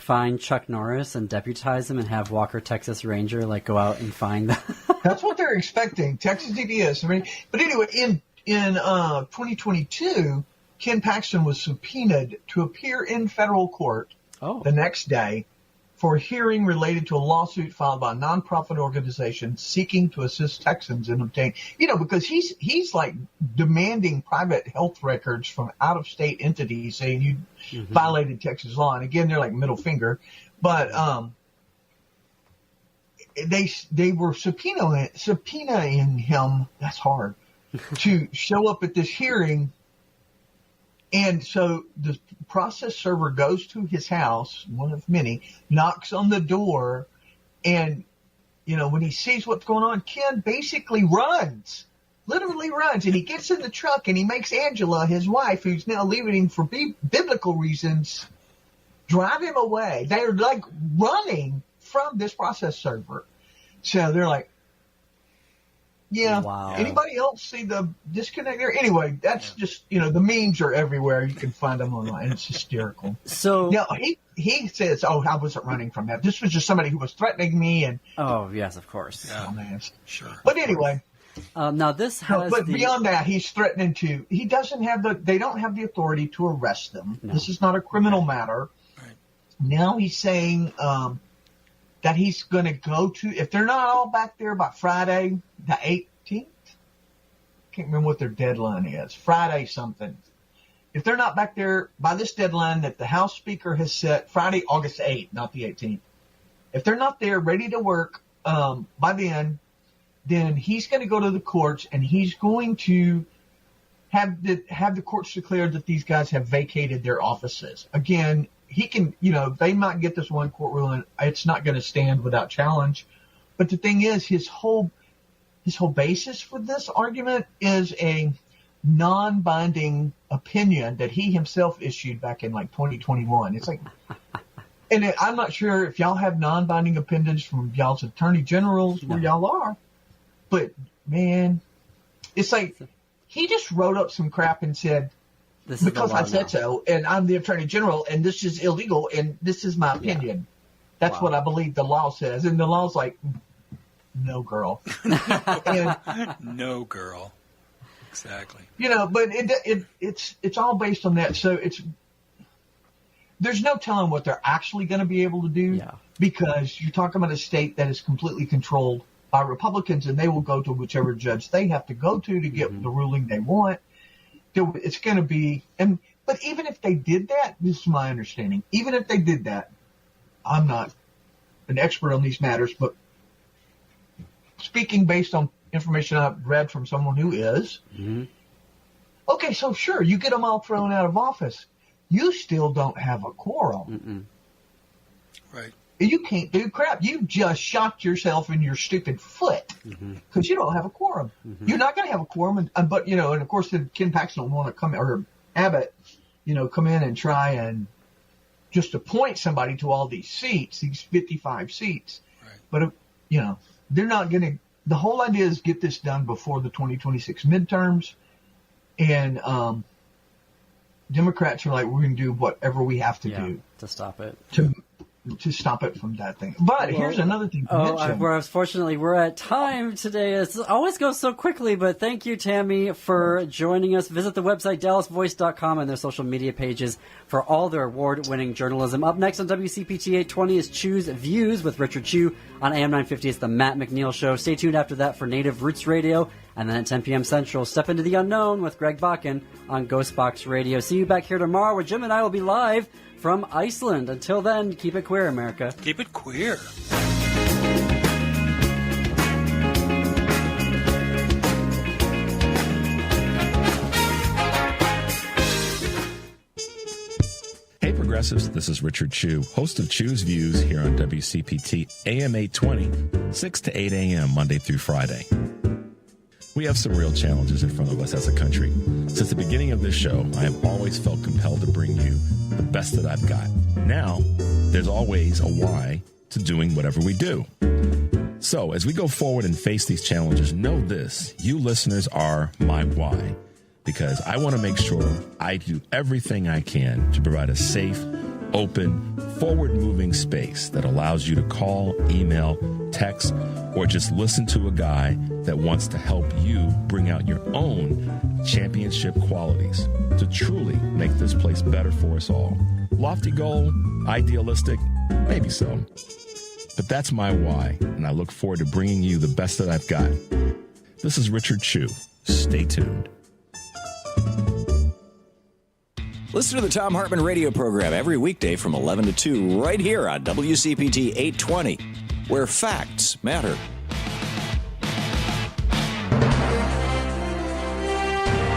find Chuck Norris and deputize him and have Walker Texas Ranger go out and find them? That's what they're expecting. Texas DPS. But anyway, in 2022, Ken Paxton was subpoenaed to appear in federal court the next day for a hearing related to a lawsuit filed by a nonprofit organization seeking to assist Texans in obtaining, because he's demanding private health records from out-of-state entities saying you violated Texas law. And again, they're like middle finger, but they were subpoenaing him. That's hard to show up at this hearing. And so the process server goes to his house, one of many, knocks on the door, and, when he sees what's going on, Ken basically literally runs, and he gets in the truck and he makes Angela, his wife, who's now leaving him for biblical reasons, drive him away. They're running from this process server. So they're like, yeah. Wow. Anybody else see the disconnect there? Anyway, that's just, the memes are everywhere. You can find them online. It's hysterical. So he says, I wasn't running from that. This was just somebody who was threatening me. And oh, yes, of course. Yeah, man. Sure. But anyway. Now this has but beyond that, he's threatening they don't have the authority to arrest them. No. This is not a criminal matter. Right. Now he's saying, that he's going to go to, if they're not all back there by Friday, the 18th, can't remember what their deadline is, Friday something. If they're not back there by this deadline that the House Speaker has set, Friday, August 8th, not the 18th. If they're not there ready to work by then he's going to go to the courts and he's going to have the courts declare that these guys have vacated their offices. Again, he can, they might get this one court ruling. It's not going to stand without challenge. But the thing is, his whole basis for this argument is a non-binding opinion that he himself issued back in 2021. It's and I'm not sure if y'all have non-binding opinions from y'all's attorney generals where y'all are, but man, it's he just wrote up some crap and said, because I said so, and I'm the attorney general, and this is illegal, and this is my opinion. Yeah. That's what I believe the law says. And the law's no, girl. No, girl. Exactly. But it's all based on that. So there's no telling what they're actually going to be able to do because you're talking about a state that is completely controlled by Republicans, and they will go to whichever judge they have to go to get the ruling they want. It's going to be, but even if they did that, this is my understanding, even if they did that, I'm not an expert on these matters, but speaking based on information I've read from someone who is, okay, so sure, you get them all thrown out of office. You still don't have a quorum. Right. You can't do crap. You just shot yourself in your stupid foot because you don't have a quorum. You're not going to have a quorum. But, and of course, Ken Paxton will want to come, or Abbott, come in and try and just appoint somebody to all these seats, these 55 seats. Right. But, they're not going to. The whole idea is get this done before the 2026 midterms. And Democrats are we're going to do whatever we have to do to stop it. To stop it from that thing. But here's another thing to mention. Unfortunately, we're at time today. It always goes so quickly, but thank you, Tammy, for joining us. Visit the website, dallasvoice.com, and their social media pages for all their award-winning journalism. Up next on WCPT 820 is Choose Views with Richard Chu. On AM 950, it's the Matt McNeil Show. Stay tuned after that for Native Roots Radio. And then at 10 p.m. Central, Step Into the Unknown with Greg Bakken on Ghostbox Radio. See you back here tomorrow where Jim and I will be live from Iceland. Until then, keep it queer, America. Keep it queer. Hey, progressives, this is Richard Chu, host of Choose Views here on WCPT AM 820, 6 to 8 a.m. Monday through Friday. We have some real challenges in front of us as a country. Since the beginning of this show, I have always felt compelled to bring you the best that I've got. Now, there's always a why to doing whatever we do. So, as we go forward and face these challenges, know this, you listeners are my why. Because I want to make sure I do everything I can to provide a safe, open, forward-moving space that allows you to call, email, text, or just listen to a guy that wants to help you bring out your own championship qualities to truly make this place better for us all. Lofty goal, idealistic, maybe so. But that's my why, and I look forward to bringing you the best that I've got. This is Richard Chu. Stay tuned. Listen to the Thom Hartmann radio program every weekday from 11 to 2 right here on WCPT 820, where facts matter.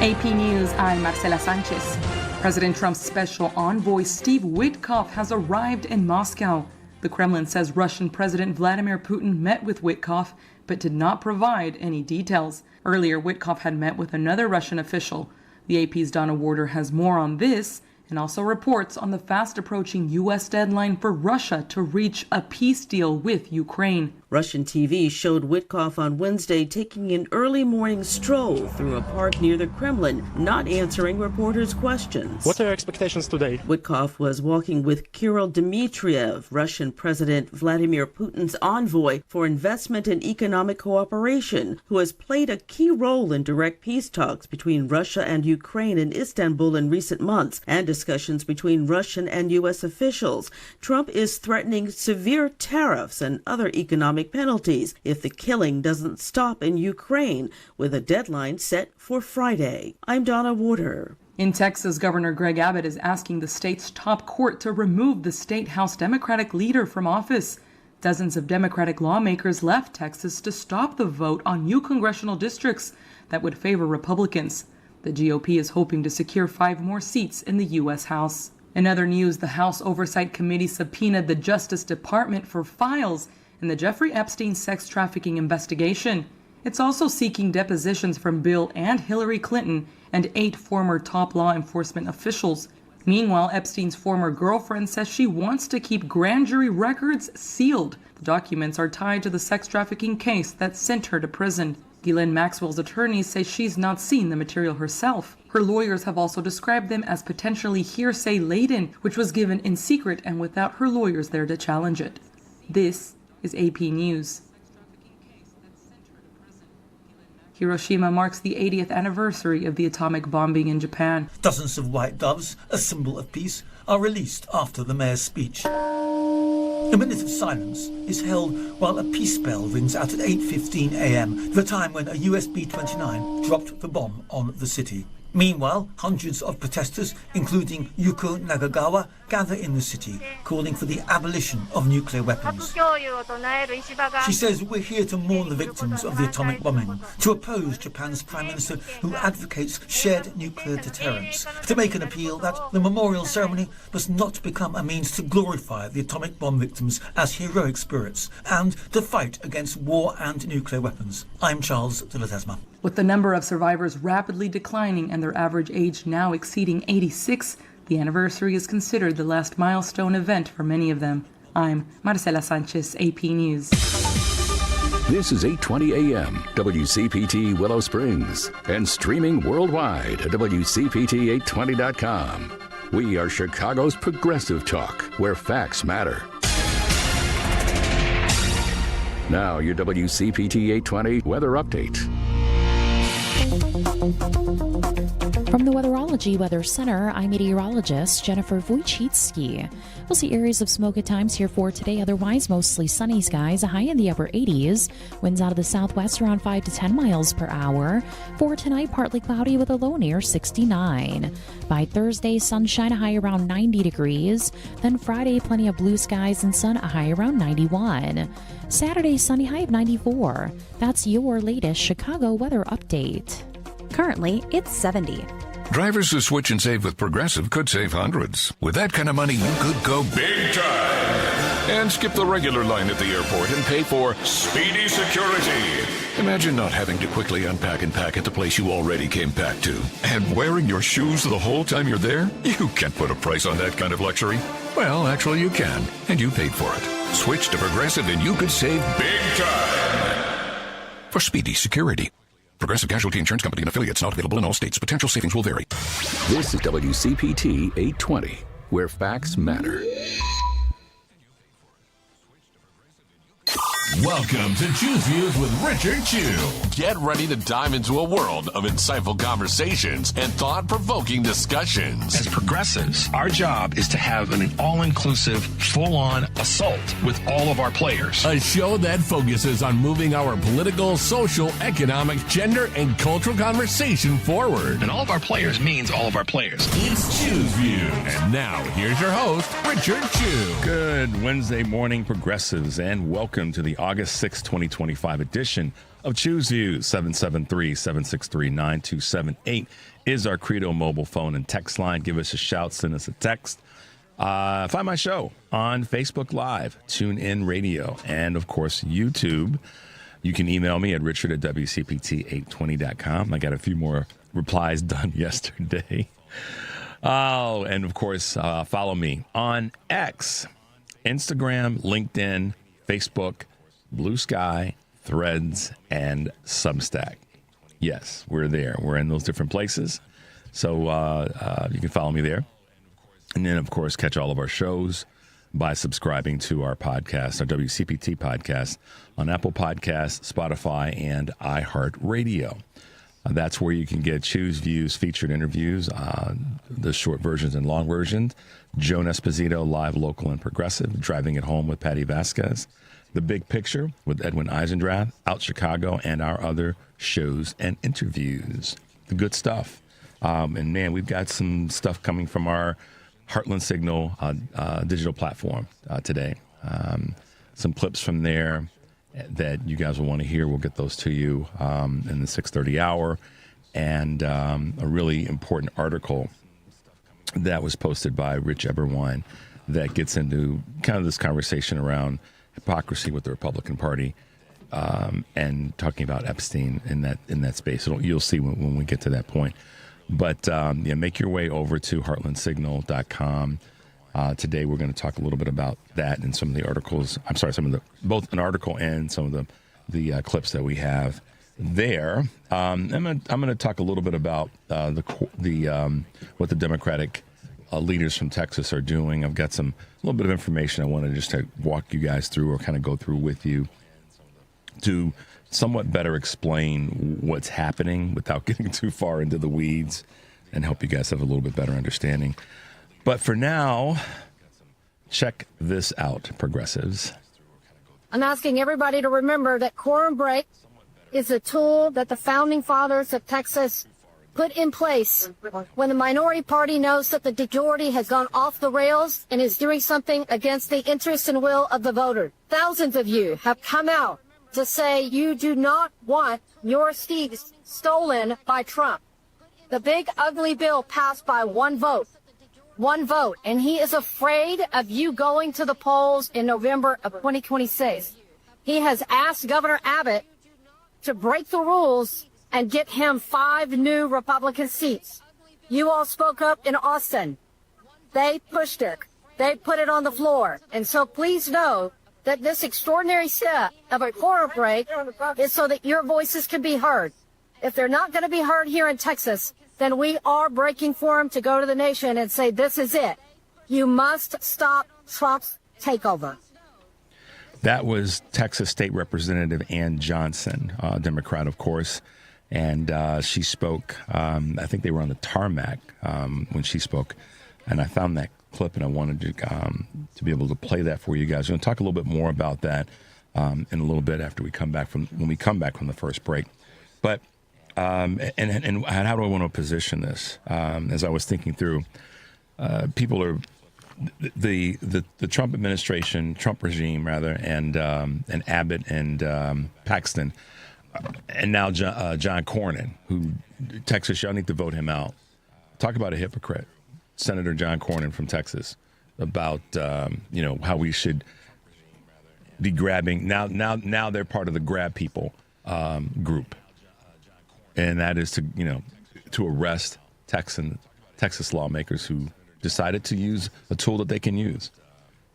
AP News, I'm Marcela Sanchez. President Trump's special envoy Steve Witkoff has arrived in Moscow. The Kremlin says Russian President Vladimir Putin met with Witkoff, but did not provide any details. Earlier, Witkoff had met with another Russian official. The AP's Donna Warder has more on this and also reports on the fast-approaching U.S. deadline for Russia to reach a peace deal with Ukraine. Russian TV showed Witkoff on Wednesday taking an early morning stroll through a park near the Kremlin, not answering reporters' questions. What are your expectations today? Witkoff was walking with Kirill Dmitriev, Russian President Vladimir Putin's envoy for investment and economic cooperation, who has played a key role in direct peace talks between Russia and Ukraine in Istanbul in recent months and discussions between Russian and U.S. officials. Trump is threatening severe tariffs and other economic penalties if the killing doesn't stop in Ukraine, with a deadline set for Friday. I'm Donna Warder. In Texas, Governor Greg Abbott is asking the state's top court to remove the state House Democratic leader from office. Dozens of Democratic lawmakers left Texas to stop the vote on new congressional districts that would favor Republicans. The GOP is hoping to secure 5 more seats in the U.S. House. In other news, the House Oversight Committee subpoenaed the Justice Department for files in the Jeffrey Epstein sex trafficking investigation. It's also seeking depositions from Bill and Hillary Clinton and 8 former top law enforcement officials. Meanwhile, Epstein's former girlfriend says she wants to keep grand jury records sealed. The documents are tied to the sex trafficking case that sent her to prison. Ghislaine Maxwell's attorneys say she's not seen the material herself. Her lawyers have also described them as potentially hearsay-laden, which was given in secret and without her lawyers there to challenge it. This is AP News. Hiroshima marks the 80th anniversary of the atomic bombing in Japan. Dozens of white doves, a symbol of peace, are released after the mayor's speech. A minute of silence is held while a peace bell rings out at 8:15 a.m., the time when a US B-29 dropped the bomb on the city. Meanwhile, hundreds of protesters, including Yuko Nagagawa, gather in the city, calling for the abolition of nuclear weapons. She says, "We're here to mourn the victims of the atomic bombing, to oppose Japan's Prime Minister who advocates shared nuclear deterrence, to make an appeal that the memorial ceremony must not become a means to glorify the atomic bomb victims as heroic spirits, and to fight against war and nuclear weapons." I'm Charles de la Tesma. With the number of survivors rapidly declining and their average age now exceeding 86, the anniversary is considered the last milestone event for many of them. I'm Marcela Sanchez, AP News. This is 8:20 a.m. WCPT Willow Springs and streaming worldwide at WCPT820.com. We are Chicago's progressive talk, where facts matter. Now your WCPT 820 weather update. From the Weatherology Weather Center, I'm meteorologist Jennifer Wojcicki. We'll see areas of smoke at times here for today, otherwise mostly sunny skies, a high in the upper 80s. Winds out of the southwest around 5 to 10 miles per hour. For tonight, partly cloudy with a low near 69. By Thursday, sunshine, a high around 90 degrees. Then Friday, plenty of blue skies and sun, a high around 91. Saturday, sunny, high of 94. That's your latest Chicago weather update. Currently, it's 70. Drivers who switch and save with Progressive could save hundreds. With that kind of money, you could go big time and skip the regular line at the airport and pay for speedy security. Imagine not having to quickly unpack and pack at the place you already came packed to. And wearing your shoes the whole time you're there? You can't put a price on that kind of luxury. Well, actually you can, and you paid for it. Switch to Progressive and you could save big time for speedy security. Progressive Casualty Insurance Company and affiliates, not available in all states. Potential savings will vary. This is WCPT 820, where facts matter. Welcome to Choose Views with Richard Chew. Get ready to dive into a world of insightful conversations and thought-provoking discussions. As progressives, our job is to have an all-inclusive, full-on assault with all of our players. A show that focuses on moving our political, social, economic, gender, and cultural conversation forward. And all of our players means all of our players. It's Choose Views. And now, here's your host, Richard Chew. Good Wednesday morning, progressives, and welcome to the August 6, 2025 edition of Choose Views. 773-763-9278 is our Credo mobile phone and text line. Give us a shout, send us a text. Find my show on Facebook Live, TuneIn Radio, and, of course, YouTube. You can email me at richard@wcpt820.com. I got a few more replies done yesterday. Oh, and, of course, follow me on X, Instagram, LinkedIn, Facebook, Blue Sky, Threads, and Substack. Yes, we're there. We're in those different places. So you can follow me there. And then, of course, catch all of our shows by subscribing to our podcast, our WCPT podcast, on Apple Podcasts, Spotify, and iHeartRadio. That's where you can get Choose Views featured interviews, the short versions and long versions. Joan Esposito, live, local, and progressive, Driving It Home with Patty Vasquez. The Big Picture with Edwin Eisendrath, Out Chicago, and our other shows and interviews. The good stuff. And, man, we've got some stuff coming from our Heartland Signal digital platform today. Some clips from there that you guys will want to hear. We'll get those to you in the 6:30 hour. And a really important article that was posted by Rich Eberwine that gets into kind of this conversation around hypocrisy with the Republican Party and talking about Epstein in that space. You'll see when we get to that point. But make your way over to heartlandsignal.com. Today we're going to talk a little bit about that and some of the articles. I'm sorry, both an article and some of the clips that we have there. I'm going to talk a little bit about what the Democratic leaders from Texas are doing. I've got a little bit of information I wanted just to walk you guys through or kind of go through with you to somewhat better explain what's happening without getting too far into the weeds and help you guys have a little bit better understanding. But for now, check this out, progressives. I'm asking everybody to remember that quorum break is a tool that the founding fathers of Texas put in place when the minority party knows that the majority has gone off the rails and is doing something against the interest and will of the voter. Thousands of you have come out to say you do not want your seats stolen by Trump. The big ugly bill passed by one vote, and he is afraid of you going to the polls in November of 2026. He has asked Governor Abbott to break the rules and get him 5 new Republican seats. You all spoke up in Austin. They pushed it. They put it on the floor. And so please know that this extraordinary step of a quorum break is so that your voices can be heard. If they're not going to be heard here in Texas, then we are breaking for them to go to the nation and say, this is it. You must stop Trump's takeover. That was Texas State Representative Ann Johnson, Democrat, of course. And she spoke, I think they were on the tarmac when she spoke. And I found that clip and I wanted to be able to play that for you guys. We're going to talk a little bit more about that in a little bit after when we come back from the first break. But, and how do I want to position this? As I was thinking through, people are, the Trump administration, Trump regime rather, and Abbott and Paxton, and now John Cornyn, who Texas, y'all need to vote him out. Talk about a hypocrite, Senator John Cornyn from Texas, about how we should be grabbing. Now they're part of the grab people group, and that is to arrest Texas lawmakers who decided to use a tool that they can use,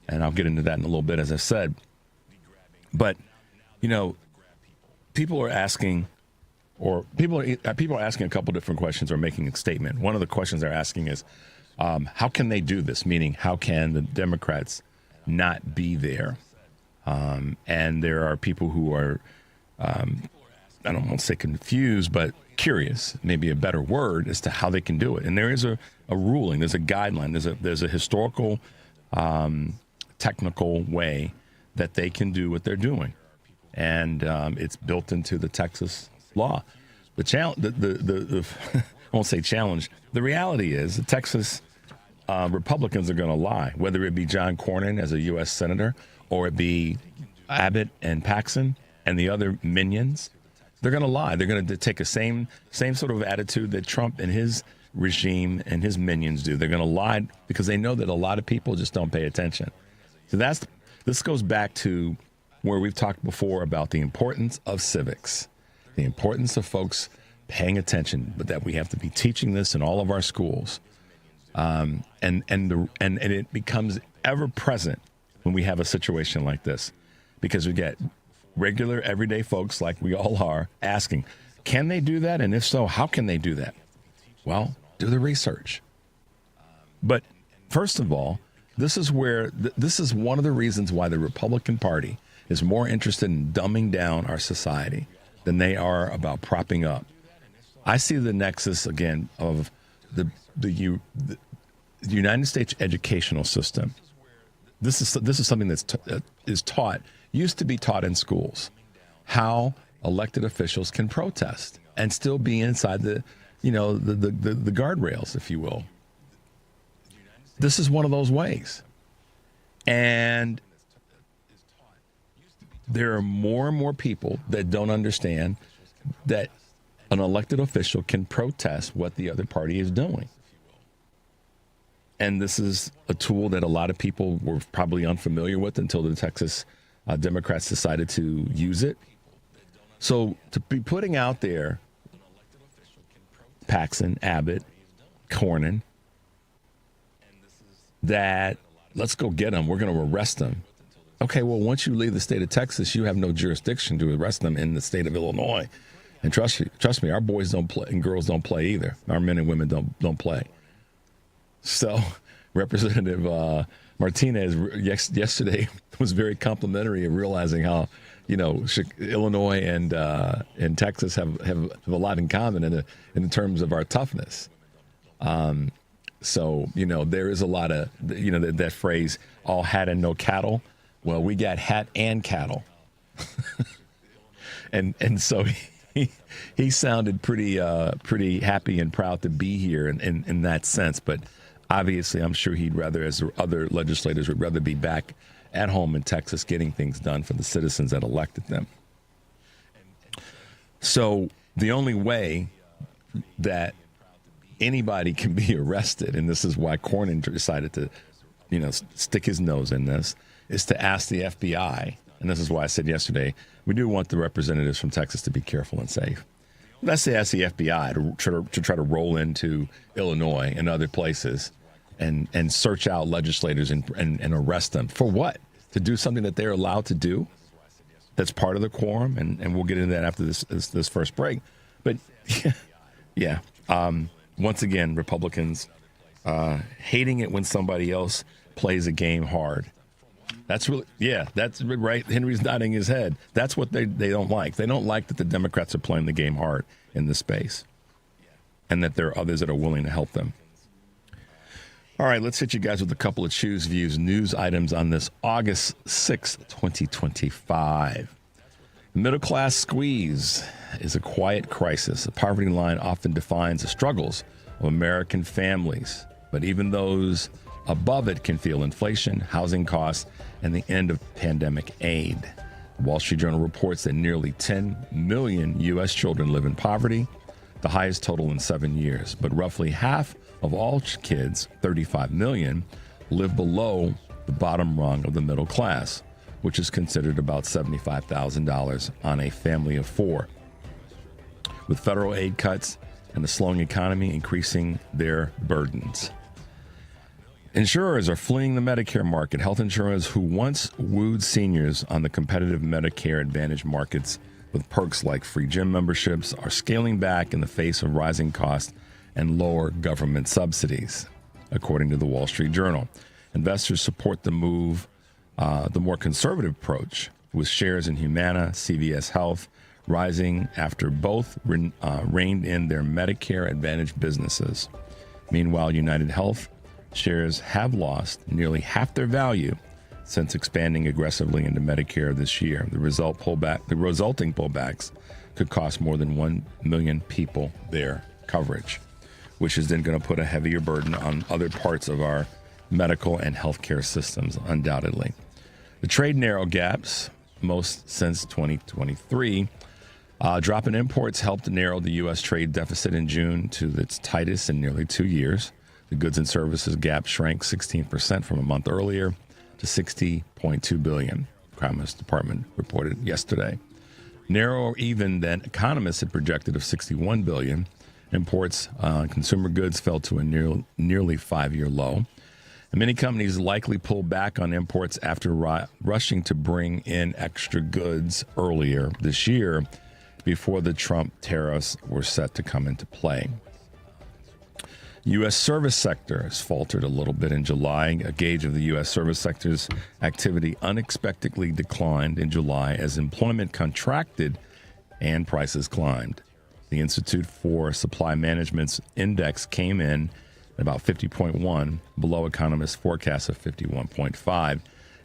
and I'll get into that in a little bit, as I said. But people are asking a couple different questions or making a statement. One of the questions they're asking is, How can they do this? Meaning, how can the Democrats not be there? And there are people who are, I don't want to say confused, but curious, maybe a better word, as to how they can do it. And there is a ruling, there's a guideline, there's a historical, technical way that they can do what they're doing. And it's built into the Texas law. I won't say challenge. The reality is the Texas Republicans are going to lie, whether it be John Cornyn as a U.S. Senator or it be Abbott and Paxson and the other minions. They're going to lie. They're going to take a same sort of attitude that Trump and his regime and his minions do. They're going to lie because they know that a lot of people just don't pay attention. So this goes back to where we've talked before about the importance of civics, the importance of folks paying attention, but that we have to be teaching this in all of our schools. And it becomes ever present when we have a situation like this, because we get regular, everyday folks like we all are asking, can they do that? And if so, how can they do that? Well, do the research. But first of all, this is one of the reasons why the Republican Party is more interested in dumbing down our society than they are about propping up. I see the nexus again of the United States educational system. This is something that's is taught, used to be taught in schools, how elected officials can protest and still be inside the guardrails, if you will. This is one of those ways. And there are more and more people that don't understand that an elected official can protest what the other party is doing. And this is a tool that a lot of people were probably unfamiliar with until the Texas Democrats decided to use it. So to be putting out there Paxson, Abbott, Cornyn, that let's go get them, we're going to arrest them. Okay, well, once you leave the state of Texas, you have no jurisdiction to arrest them in the state of Illinois. And trust me, our boys don't play and girls don't play either. Our men and women don't play. So Representative Martinez yesterday was very complimentary of realizing how, Illinois and Texas have a lot in common in terms of our toughness. So, there is a lot of, that phrase, all hat and no cattle. Well, we got hat and cattle. and so he sounded pretty happy and proud to be here in that sense. But obviously, I'm sure he'd rather, as other legislators, would rather be back at home in Texas getting things done for the citizens that elected them. So the only way that anybody can be arrested, and this is why Cornyn decided to, stick his nose in this, is to ask the FBI, and this is why I said yesterday, we do want the representatives from Texas to be careful and safe. Let's ask the FBI to try to roll into Illinois and other places and search out legislators and arrest them. For what? To do something that they're allowed to do? That's part of the quorum, and we'll get into that after this first break. But, yeah. Once again, Republicans hating it when somebody else plays a game hard. That's right. Henry's nodding his head. That's what they don't like. They don't like that the Democrats are playing the game hard in this space and that there are others that are willing to help them. All right, let's hit you guys with a couple of Choose Views news items on this August 6th, 2025. The middle class squeeze is a quiet crisis. The poverty line often defines the struggles of American families, but even those above it can feel inflation, housing costs, and the end of pandemic aid. The Wall Street Journal reports that nearly 10 million U.S. children live in poverty, the highest total in 7 years. But roughly half of all kids, 35 million, live below the bottom rung of the middle class, which is considered about $75,000 on a family of four. With federal aid cuts and the slowing economy increasing their burdens. Insurers are fleeing the Medicare market. Health insurers who once wooed seniors on the competitive Medicare Advantage markets with perks like free gym memberships are scaling back in the face of rising costs and lower government subsidies. according to the Wall Street Journal. Investors support the move, the more conservative approach, with shares in Humana, CVS Health rising after both reined in their Medicare Advantage businesses. Meanwhile, United Health shares have lost nearly half their value since expanding aggressively into Medicare this year. The resulting pullbacks could cost more than 1 million people their coverage, which is then going to put a heavier burden on other parts of our medical and healthcare systems, undoubtedly. The trade narrowed gaps most since 2023. Drop in imports helped narrow the U.S. trade deficit in June to its tightest in nearly 2 years. The goods and services gap shrank 16% from a month earlier to $60.2 billion, the Commerce Department reported yesterday. Narrower even than economists had projected of $61 billion. Imports on consumer goods fell to a nearly 5-year low. And many companies likely pulled back on imports after rushing to bring in extra goods earlier this year before the Trump tariffs were set to come into play. U.S. service sector has faltered a little bit in July. A gauge of the U.S. service sector's activity unexpectedly declined in July as employment contracted and prices climbed. The Institute for Supply Management's index came in at about 50.1, below economists' forecast of 51.5,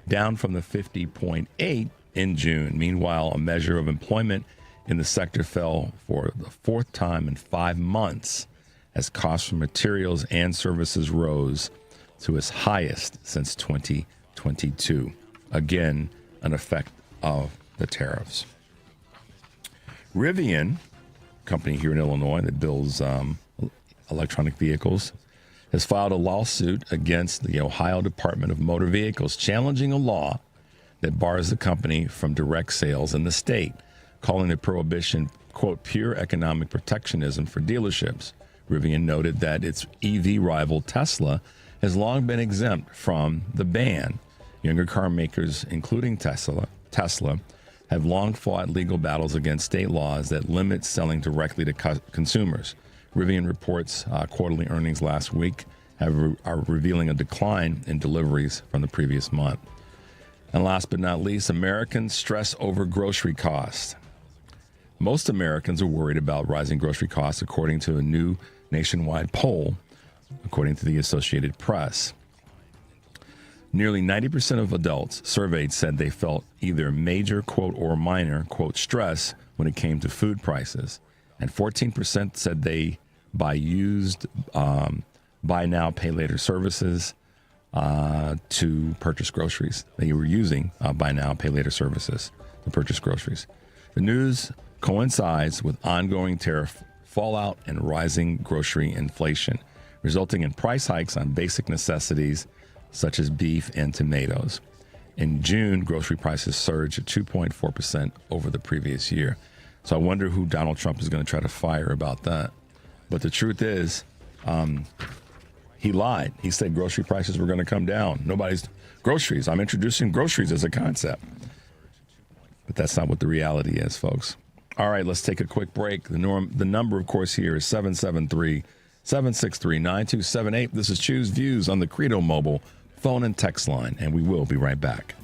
down from the 50.8 in June. Meanwhile, a measure of employment in the sector fell for the fourth time in 5 months as costs for materials and services rose to its highest since 2022. Again, an effect of the tariffs. Rivian, company here in Illinois that builds electronic vehicles, has filed a lawsuit against the Ohio Department of Motor Vehicles, challenging a law that bars the company from direct sales in the state, calling the prohibition, quote, pure economic protectionism for dealerships. Rivian noted that its EV rival Tesla has long been exempt from the ban. Younger car makers, including Tesla, have long fought legal battles against state laws that limit selling directly to consumers. Rivian reports quarterly earnings last week are revealing a decline in deliveries from the previous month. And last but not least, Americans stress over grocery costs. Most Americans are worried about rising grocery costs, according to a new nationwide poll, according to the Associated Press. Nearly 90% of adults surveyed said they felt either major, quote, or minor, quote, stress when it came to food prices. And 14% said they used buy now, pay later services to purchase groceries. They were using buy now, pay later services to purchase groceries. The news coincides with ongoing tariff fallout and rising grocery inflation, resulting in price hikes on basic necessities such as beef and tomatoes. In June, grocery prices surged at 2.4% over the previous year. So I wonder who Donald Trump is going to try to fire about that. But the truth is, he lied. He said grocery prices were going to come down. Groceries. I'm introducing groceries as a concept. But that's not what the reality is, folks. All right, let's take a quick break. The number, of course, here is 773-763-9278. This is Choose Views on the Credo Mobile phone and text line, and we will be right back.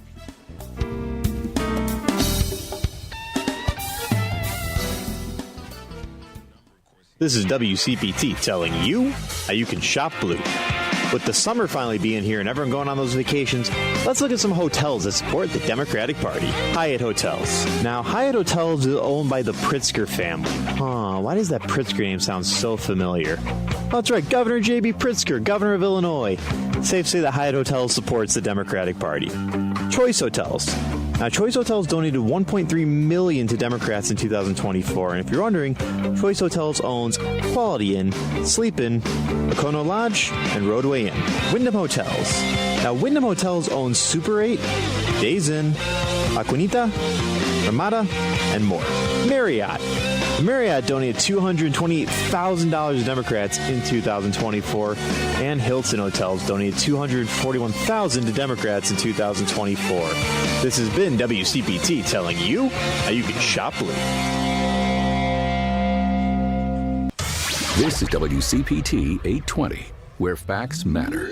This is WCPT telling you how you can shop blue. With the summer finally being here and everyone going on those vacations, let's look at some hotels that support the Democratic Party. Hyatt Hotels. Now, Hyatt Hotels is owned by the Pritzker family. Why does that Pritzker name sound so familiar? Oh, that's right, Governor J.B. Pritzker, governor of Illinois. Safe to say that Hyatt Hotels supports the Democratic Party. Choice Hotels. Now, Choice Hotels donated $1.3 million to Democrats in 2024. And if you're wondering, Choice Hotels owns Quality Inn, Sleep Inn, Lacono Lodge, and Roadway Inn. Wyndham Hotels. Now, Wyndham Hotels owns Super 8, Days Inn, La Quinita, Ramada, and more. Marriott. Marriott donated $228,000 to Democrats in 2024, and Hilton Hotels donated $241,000 to Democrats in 2024. This has been WCPT telling you how you can shop blue. This is WCPT 820. where facts matter.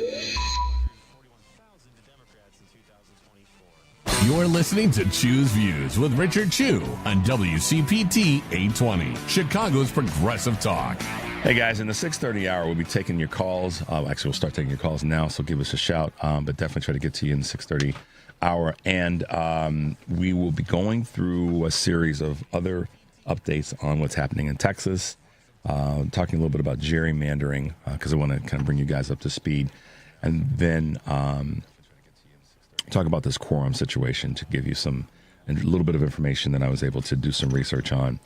You're listening to Choose Views with Richard Chu on WCPT 820, Chicago's Progressive Talk. Hey guys, in the 6:30 hour, we'll be taking your calls. Actually, we'll start taking your calls now, so give us a shout. But definitely try to get to you in the 6:30 hour. And we will be going through a series of other updates on what's happening in Texas, talking a little bit about gerrymandering, because I want to kind of bring you guys up to speed. And then talk about this quorum situation to give you a little bit of information that I was able to do some research on.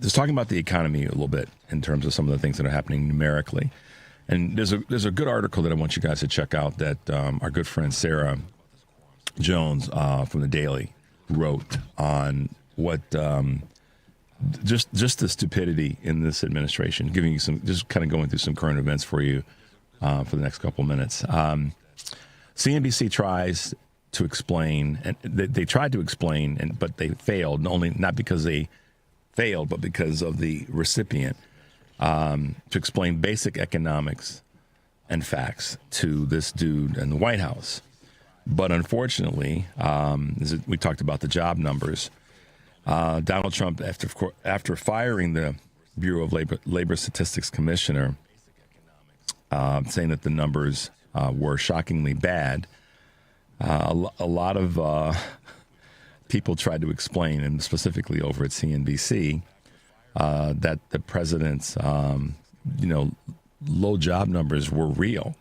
Just talking about the economy a little bit in terms of some of the things that are happening numerically. And there's a good article that I want you guys to check out that our good friend Sarah Jones from the Daily wrote on what just the stupidity in this administration, giving you just kind of going through some current events for you for the next couple minutes. CNBC tries to explain, and they tried to explain, but they failed. Not because they failed, but because of the recipient, to explain basic economics and facts to this dude in the White House. But unfortunately, we talked about the job numbers. Donald Trump, after firing the Bureau of Labor Statistics Commissioner, saying that the numbers were shockingly bad, a lot of people tried to explain, and specifically over at CNBC, that the president's low job numbers were real.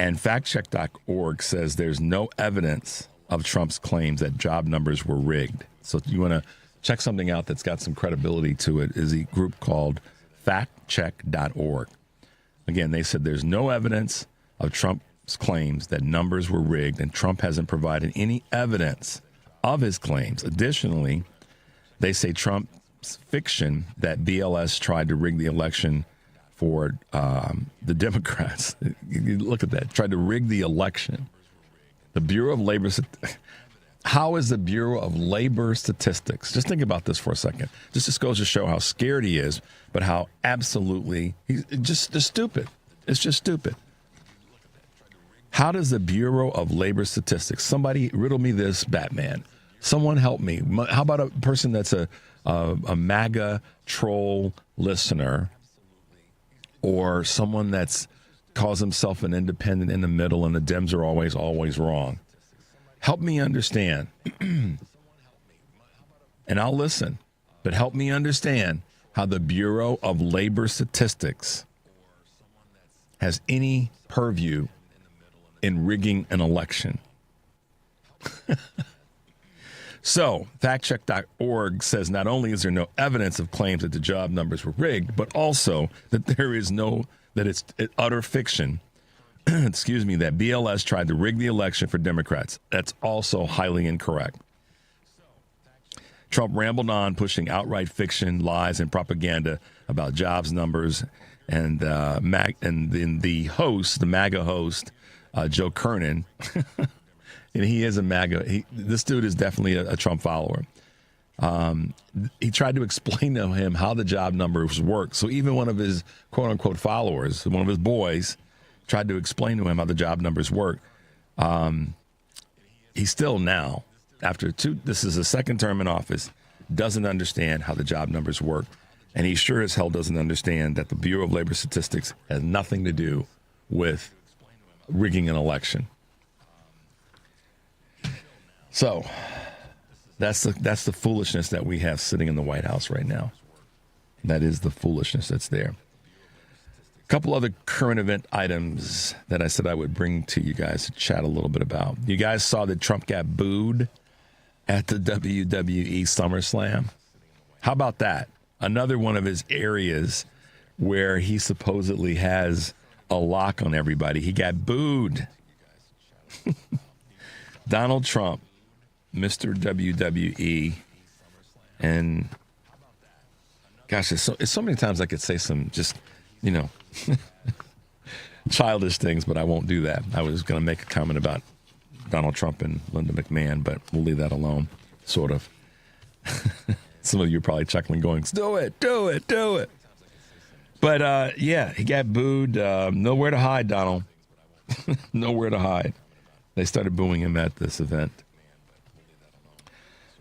And factcheck.org says there's no evidence of Trump's claims that job numbers were rigged. So if you want to check something out that's got some credibility to it, is a group called factcheck.org. Again, they said there's no evidence of Trump's claims that numbers were rigged, and Trump hasn't provided any evidence of his claims. Additionally, they say Trump's fiction that BLS tried to rig the election for the Democrats. Look at that. Tried to rig the election. The Bureau of Labor. How is the Bureau of Labor Statistics? Just think about this for a second. Just goes to show how scared he is, but how absolutely he's just stupid. It's just stupid. How does the Bureau of Labor Statistics, somebody riddle me this, Batman. Someone help me. How about a person that's a MAGA troll listener, or someone that's calls himself an independent in the middle and the Dems are always wrong? Help me understand. And I'll listen, but help me understand how the Bureau of Labor Statistics has any purview in rigging an election. So, factcheck.org says not only is there no evidence of claims that the job numbers were rigged, but also that that it's utter fiction, excuse me, that BLS tried to rig the election for Democrats. That's also highly incorrect. Trump rambled on, pushing outright fiction, lies, and propaganda about jobs numbers, and then the host, the MAGA host, Joe Kernan, and he is a MAGA. This dude is definitely a Trump follower. He tried to explain to him how the job numbers work. So even one of his quote-unquote followers, one of his boys, tried to explain to him how the job numbers work. He still now, this is his second term in office, doesn't understand how the job numbers work. And he sure as hell doesn't understand that the Bureau of Labor Statistics has nothing to do with rigging an election. So that's the foolishness that we have sitting in the White House right now. That is the foolishness that's there. A couple other current event items that I said I would bring to you guys to chat a little bit about. You guys saw that Trump got booed at the WWE SummerSlam. How about that? Another one of his areas where he supposedly has a lock on everybody. He got booed. Donald Trump, Mr. WWE, and gosh, it's so many times I could say some just, childish things, but I won't do that. I was going to make a comment about Donald Trump and Linda McMahon, but we'll leave that alone, sort of. Some of you are probably chuckling, going, do it. But, yeah, he got booed. Nowhere to hide, Donald. Nowhere to hide. They started booing him at this event.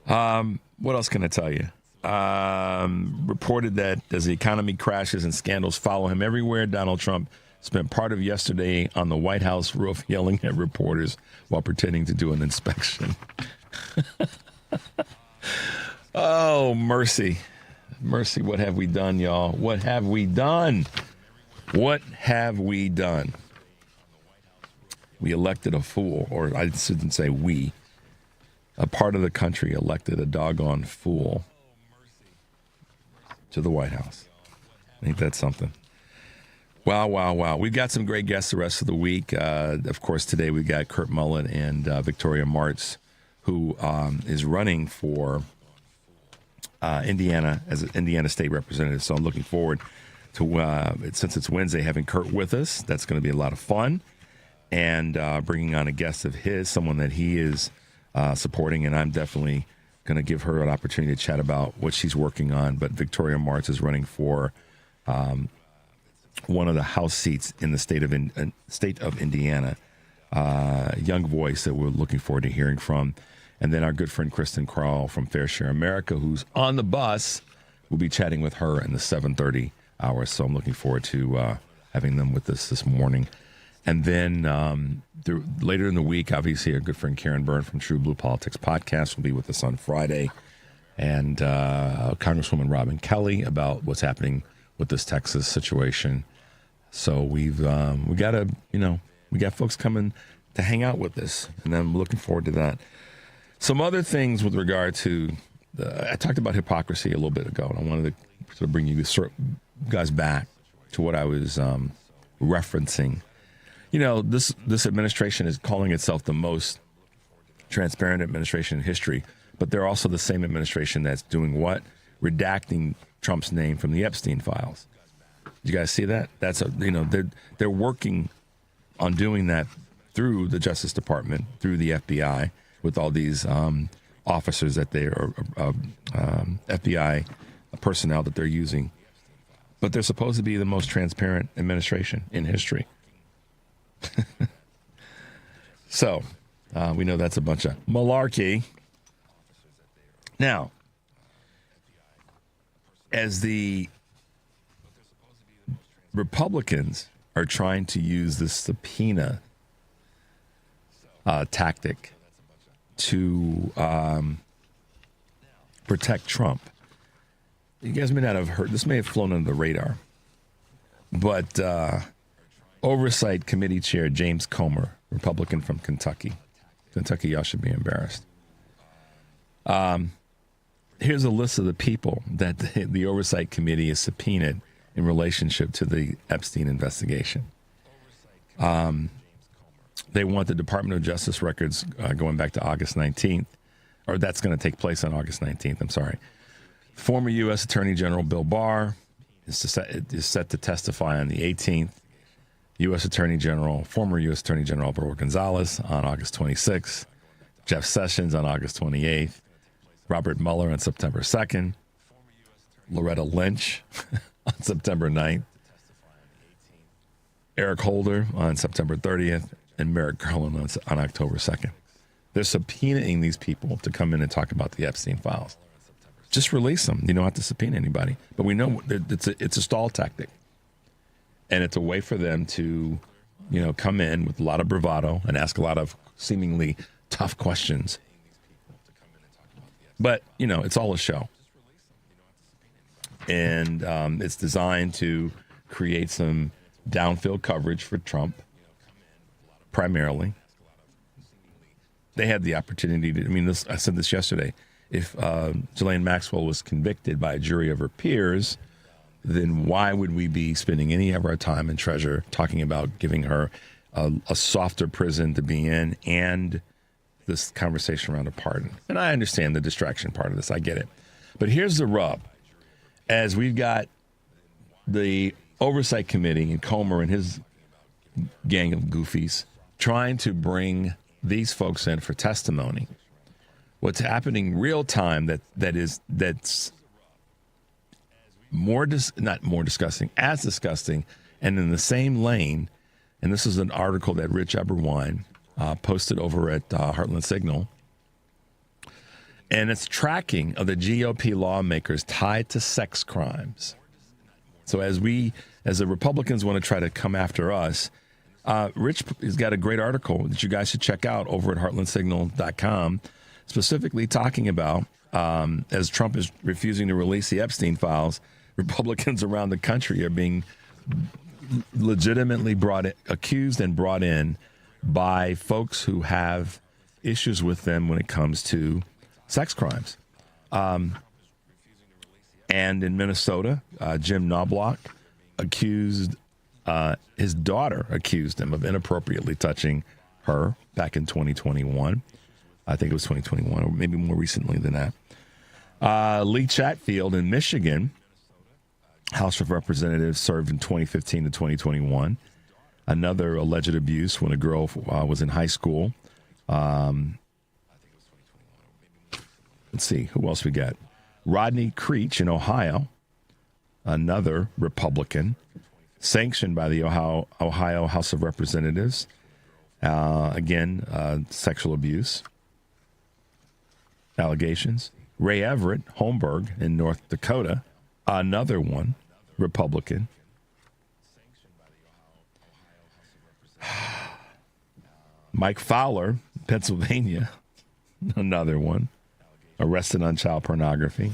What else can I tell you? Reported that as the economy crashes and scandals follow him everywhere, Donald Trump spent part of yesterday on the White House roof yelling at reporters while pretending to do an inspection. Oh, mercy. Mercy, what have we done, y'all? What have we done? What have we done? We elected a fool, or I shouldn't say we. A part of the country elected a doggone fool to the White House. Ain't that something? Wow, wow, wow. We've got some great guests the rest of the week. Of course, today we've got Kurt Mullett and Victoria Martz, who is running for Indiana as an Indiana State Representative. So I'm looking forward to, since it's Wednesday, having Kurt with us. That's going to be a lot of fun. And bringing on a guest of his, someone that he is supporting, and I'm definitely going to give her an opportunity to chat about what she's working on. But Victoria Martz is running for one of the House seats in the state of Indiana. Young voice that we're looking forward to hearing from. And then our good friend Kristen Crowell from Fair Share America, who's on the bus. We'll be chatting with her in the 7:30 hour. So I'm looking forward to having them with us this morning. And then later in the week, obviously, our good friend Karen Byrne from True Blue Politics Podcast will be with us on Friday. And Congresswoman Robin Kelly about what's happening with this Texas situation. So we got folks coming to hang out with us. And I'm looking forward to that. Some other things with regard to, I talked about hypocrisy a little bit ago, and I wanted to sort of bring you guys back to what I was referencing. You know, this administration is calling itself the most transparent administration in history, but they're also the same administration that's doing what? Redacting Trump's name from the Epstein files. Did you guys see that? They're working on doing that through the Justice Department, through the FBI, with all these officers that they are FBI personnel that they're using. But they're supposed to be the most transparent administration in history. So we know that's a bunch of malarkey. Now, as the Republicans are trying to use this subpoena tactic to protect Trump, you guys may not have heard, this may have flown under the radar, but Oversight Committee Chair James Comer, Republican from Kentucky, y'all should be embarrassed. Here's a list of the people that the Oversight Committee is subpoenaed in relationship to the Epstein investigation. They want the Department of Justice records going back to August 19th, or that's going to take place on August 19th, I'm sorry. Former U.S. Attorney General Bill Barr is set to testify on the 18th. Former U.S. Attorney General Alberto Gonzalez on August 26th. Jeff Sessions on August 28th. Robert Mueller on September 2nd. Loretta Lynch on September 9th. Eric Holder on September 30th. And Merrick Garland on October 2nd. They're subpoenaing these people to come in and talk about the Epstein files. Just release them. You don't have to subpoena anybody. But we know it's a stall tactic. And it's a way for them to, come in with a lot of bravado and ask a lot of seemingly tough questions. But, it's all a show. And it's designed to create some downfield coverage for Trump, primarily. They had the opportunity to, I said this yesterday, if Ghislaine Maxwell was convicted by a jury of her peers, then why would we be spending any of our time and treasure talking about giving her a softer prison to be in and this conversation around a pardon? And I understand the distraction part of this. I get it. But here's the rub. As we've got the Oversight Committee and Comer and his gang of goofies trying to bring these folks in for testimony, what's happening real time that's as disgusting, and in the same lane. And this is an article that Rich Eberwein posted over at Heartland Signal. And it's tracking of the GOP lawmakers tied to sex crimes. So as the Republicans want to try to come after us, Rich has got a great article that you guys should check out over at heartlandsignal.com, specifically talking about, as Trump is refusing to release the Epstein files, Republicans around the country are being legitimately accused and brought in by folks who have issues with them when it comes to sex crimes. And in Minnesota, Jim Knobloch his daughter accused him of inappropriately touching her back in 2021. I think it was 2021, or maybe more recently than that. Lee Chatfield in Michigan, House of Representatives, served in 2015 to 2021. Another alleged abuse when a girl was in high school. Let's see, who else we got? Rodney Creech in Ohio, another Republican, sanctioned by the Ohio House of Representatives. Again, sexual abuse allegations. Ray Everett, Holmberg in North Dakota, another one, Republican. Mike Fowler, Pennsylvania, another one, arrested on child pornography.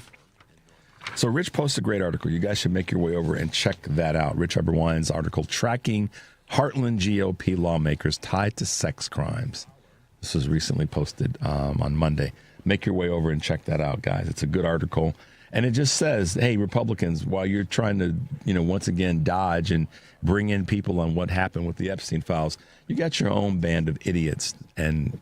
So Rich posted a great article. You guys should make your way over and check that out. Rich Eberwein's article, Tracking Heartland GOP Lawmakers Tied to Sex Crimes. This was recently posted on Monday. Make your way over and check that out, guys. It's a good article. And it just says, hey, Republicans, while you're trying to, once again, dodge and bring in people on what happened with the Epstein files, you got your own band of idiots and,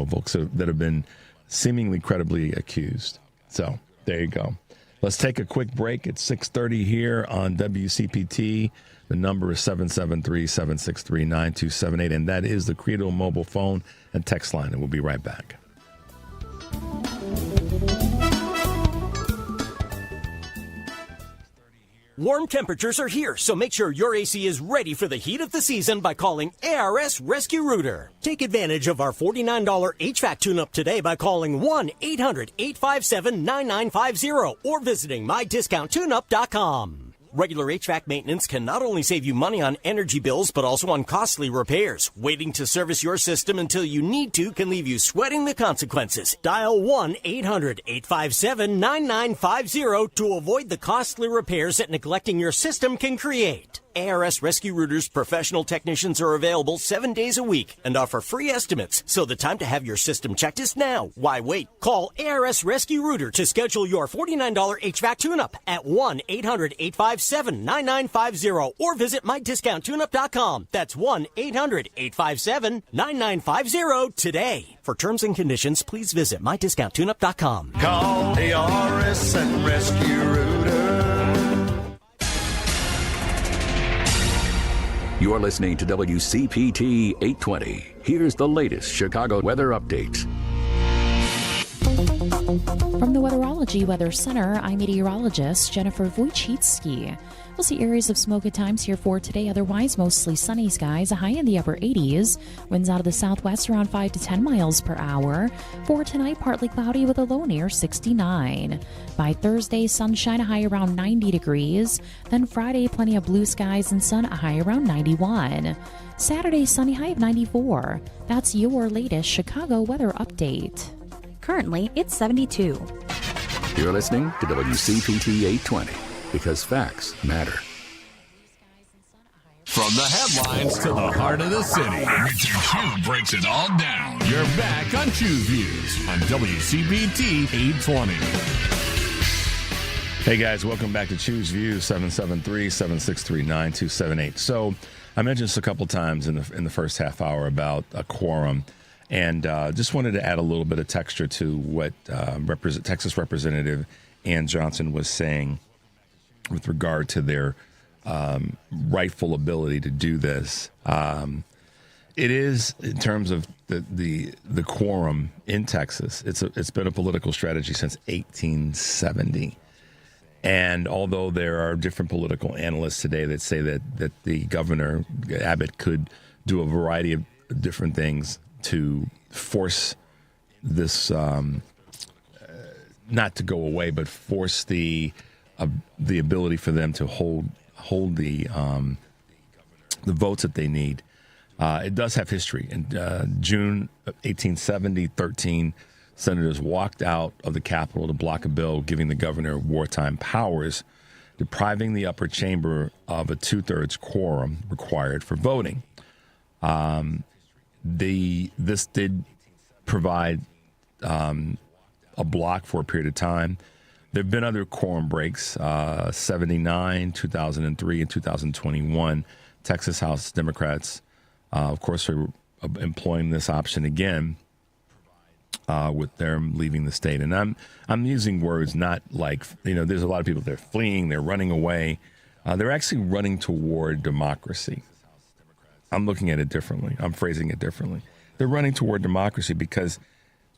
folks that have been seemingly credibly accused. So there you go. Let's take a quick break. It's 6:30 here on WCPT. The number is 773-763-9278, and that is the Credo mobile phone and text line, and we'll be right back. Warm temperatures are here, so make sure your AC is ready for the heat of the season by calling ARS Rescue Rooter. Take advantage of our $49 HVAC tune-up today by calling 1-800-857-9950 or visiting mydiscounttune-up.com. Regular HVAC maintenance can not only save you money on energy bills, but also on costly repairs. Waiting to service your system until you need to can leave you sweating the consequences. Dial 1-800-857-9950 to avoid the costly repairs that neglecting your system can create. ARS Rescue Rooters professional technicians are available 7 days a week and offer free estimates, so the time to have your system checked is now. Why wait? Call ARS Rescue Rooter to schedule your $49 HVAC tune-up at 1-800-857-9950 or visit mydiscounttune-up.com. That's 1-800-857-9950 today. For terms and conditions, please visit mydiscounttune-up.com. Call ARS and Rescue Rooter. You're listening to WCPT 820. Here's the latest Chicago weather update. From the Weatherology Weather Center, I'm meteorologist Jennifer Wojcicki. We'll see areas of smoke at times here for today, otherwise mostly sunny skies, a high in the upper 80s. Winds out of the southwest around 5 to 10 miles per hour. For tonight, partly cloudy with a low near 69. By Thursday, sunshine, a high around 90 degrees. Then Friday, plenty of blue skies and sun, a high around 91. Saturday, sunny, high of 94. That's your latest Chicago weather update. Currently, it's 72. You're listening to WCPT 820 because facts matter. From the headlines to the heart of the city, Richard Chew breaks it all down. You're back on Chew's Views on WCPT 820. Hey guys, welcome back to Chew's Views, 773-763-9278. So I mentioned this a couple times in the first half hour about a quorum, and just wanted to add a little bit of texture to what Texas Representative Ann Johnson was saying with regard to their rightful ability to do this. It is, in terms of the quorum in Texas, it's been a political strategy since 1870. And although there are different political analysts today that say that the governor, Abbott, could do a variety of different things to force this, not to go away, but force the ability for them to hold the votes that they need. It does have history. In June of 1870, 13 senators walked out of the Capitol to block a bill giving the governor wartime powers, depriving the upper chamber of a 2/3 quorum required for voting. This did provide a block for a period of time. There have been other quorum breaks, 79, 2003, and 2021. Texas House Democrats, of course, are employing this option again with them leaving the state. And I'm using words not like, there's a lot of people, they're fleeing, they're running away. They're actually running toward democracy. I'm looking at it differently. I'm phrasing it differently. They're running toward democracy because,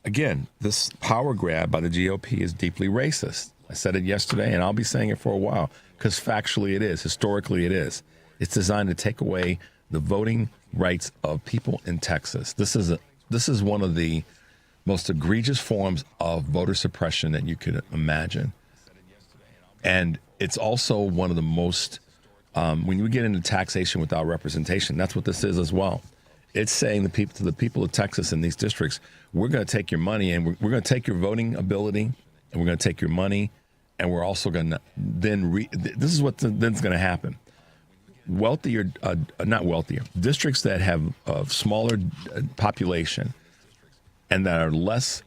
again, this power grab by the GOP is deeply racist. I said it yesterday, and I'll be saying it for a while, because factually it is. Historically it is. It's designed to take away the voting rights of people in Texas. This is one of the most egregious forms of voter suppression that you could imagine. And it's also one of the most, when you get into taxation without representation, that's what this is as well. It's saying to the people of Texas in these districts, we're going to take your money and we're going to take your voting ability and we're going to take your money, and we're also going to this is what then's going to happen. Wealthier, not wealthier, districts that have a smaller population and that are less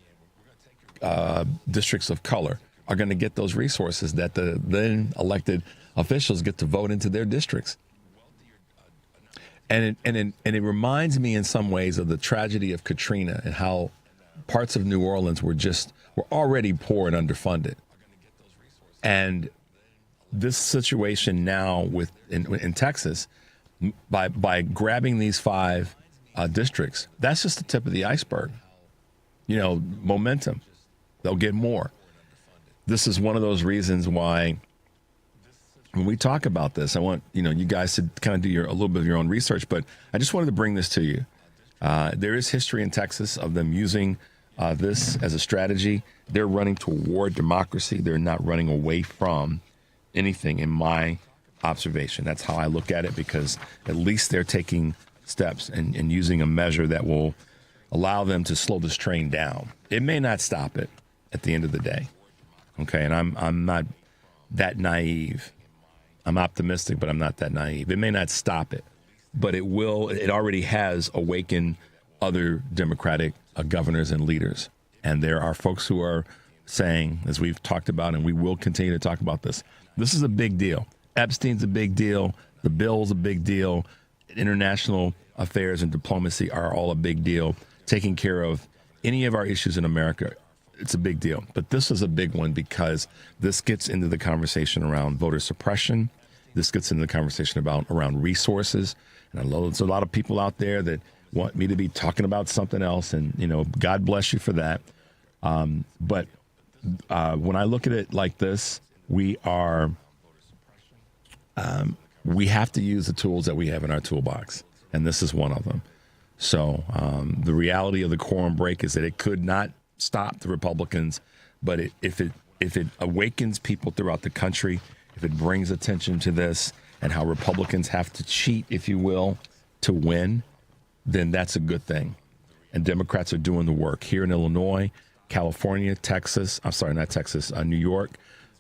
districts of color are going to get those resources that the then elected officials get to vote into their districts. And it reminds me in some ways of the tragedy of Katrina and how parts of New Orleans were already poor and underfunded. And this situation now in Texas, by grabbing these 5 districts, that's just the tip of the iceberg. Momentum. They'll get more. This is one of those reasons why when we talk about this, I want you guys to kind of do a little bit of your own research, but I just wanted to bring this to you. There is history in Texas of them using this as a strategy. They're running toward democracy. They're not running away from anything, in my observation. That's how I look at it, because at least they're taking steps and using a measure that will allow them to slow this train down. It may not stop it at the end of the day. Okay, and I'm not that naive. I'm optimistic, but I'm not that naive. It may not stop it, but it will. It already has awakened other Democratic governors and leaders. And there are folks who are saying, as we've talked about, and we will continue to talk about this is a big deal. Epstein's a big deal. The bill's a big deal. International affairs and diplomacy are all a big deal. Taking care of any of our issues in America, it's a big deal. But this is a big one because this gets into the conversation around voter suppression. This gets into the conversation around resources. And I know there's a lot of people out there that want me to be talking about something else, and God bless you for that. But when I look at it like this, we have to use the tools that we have in our toolbox, and this is one of them. So the reality of the quorum break is that it could not stop the Republicans, but if it awakens people throughout the country, if it brings attention to this and how Republicans have to cheat, if you will, to win, then that's a good thing. And Democrats are doing the work here in Illinois, California, Texas. I'm sorry, not Texas, New York.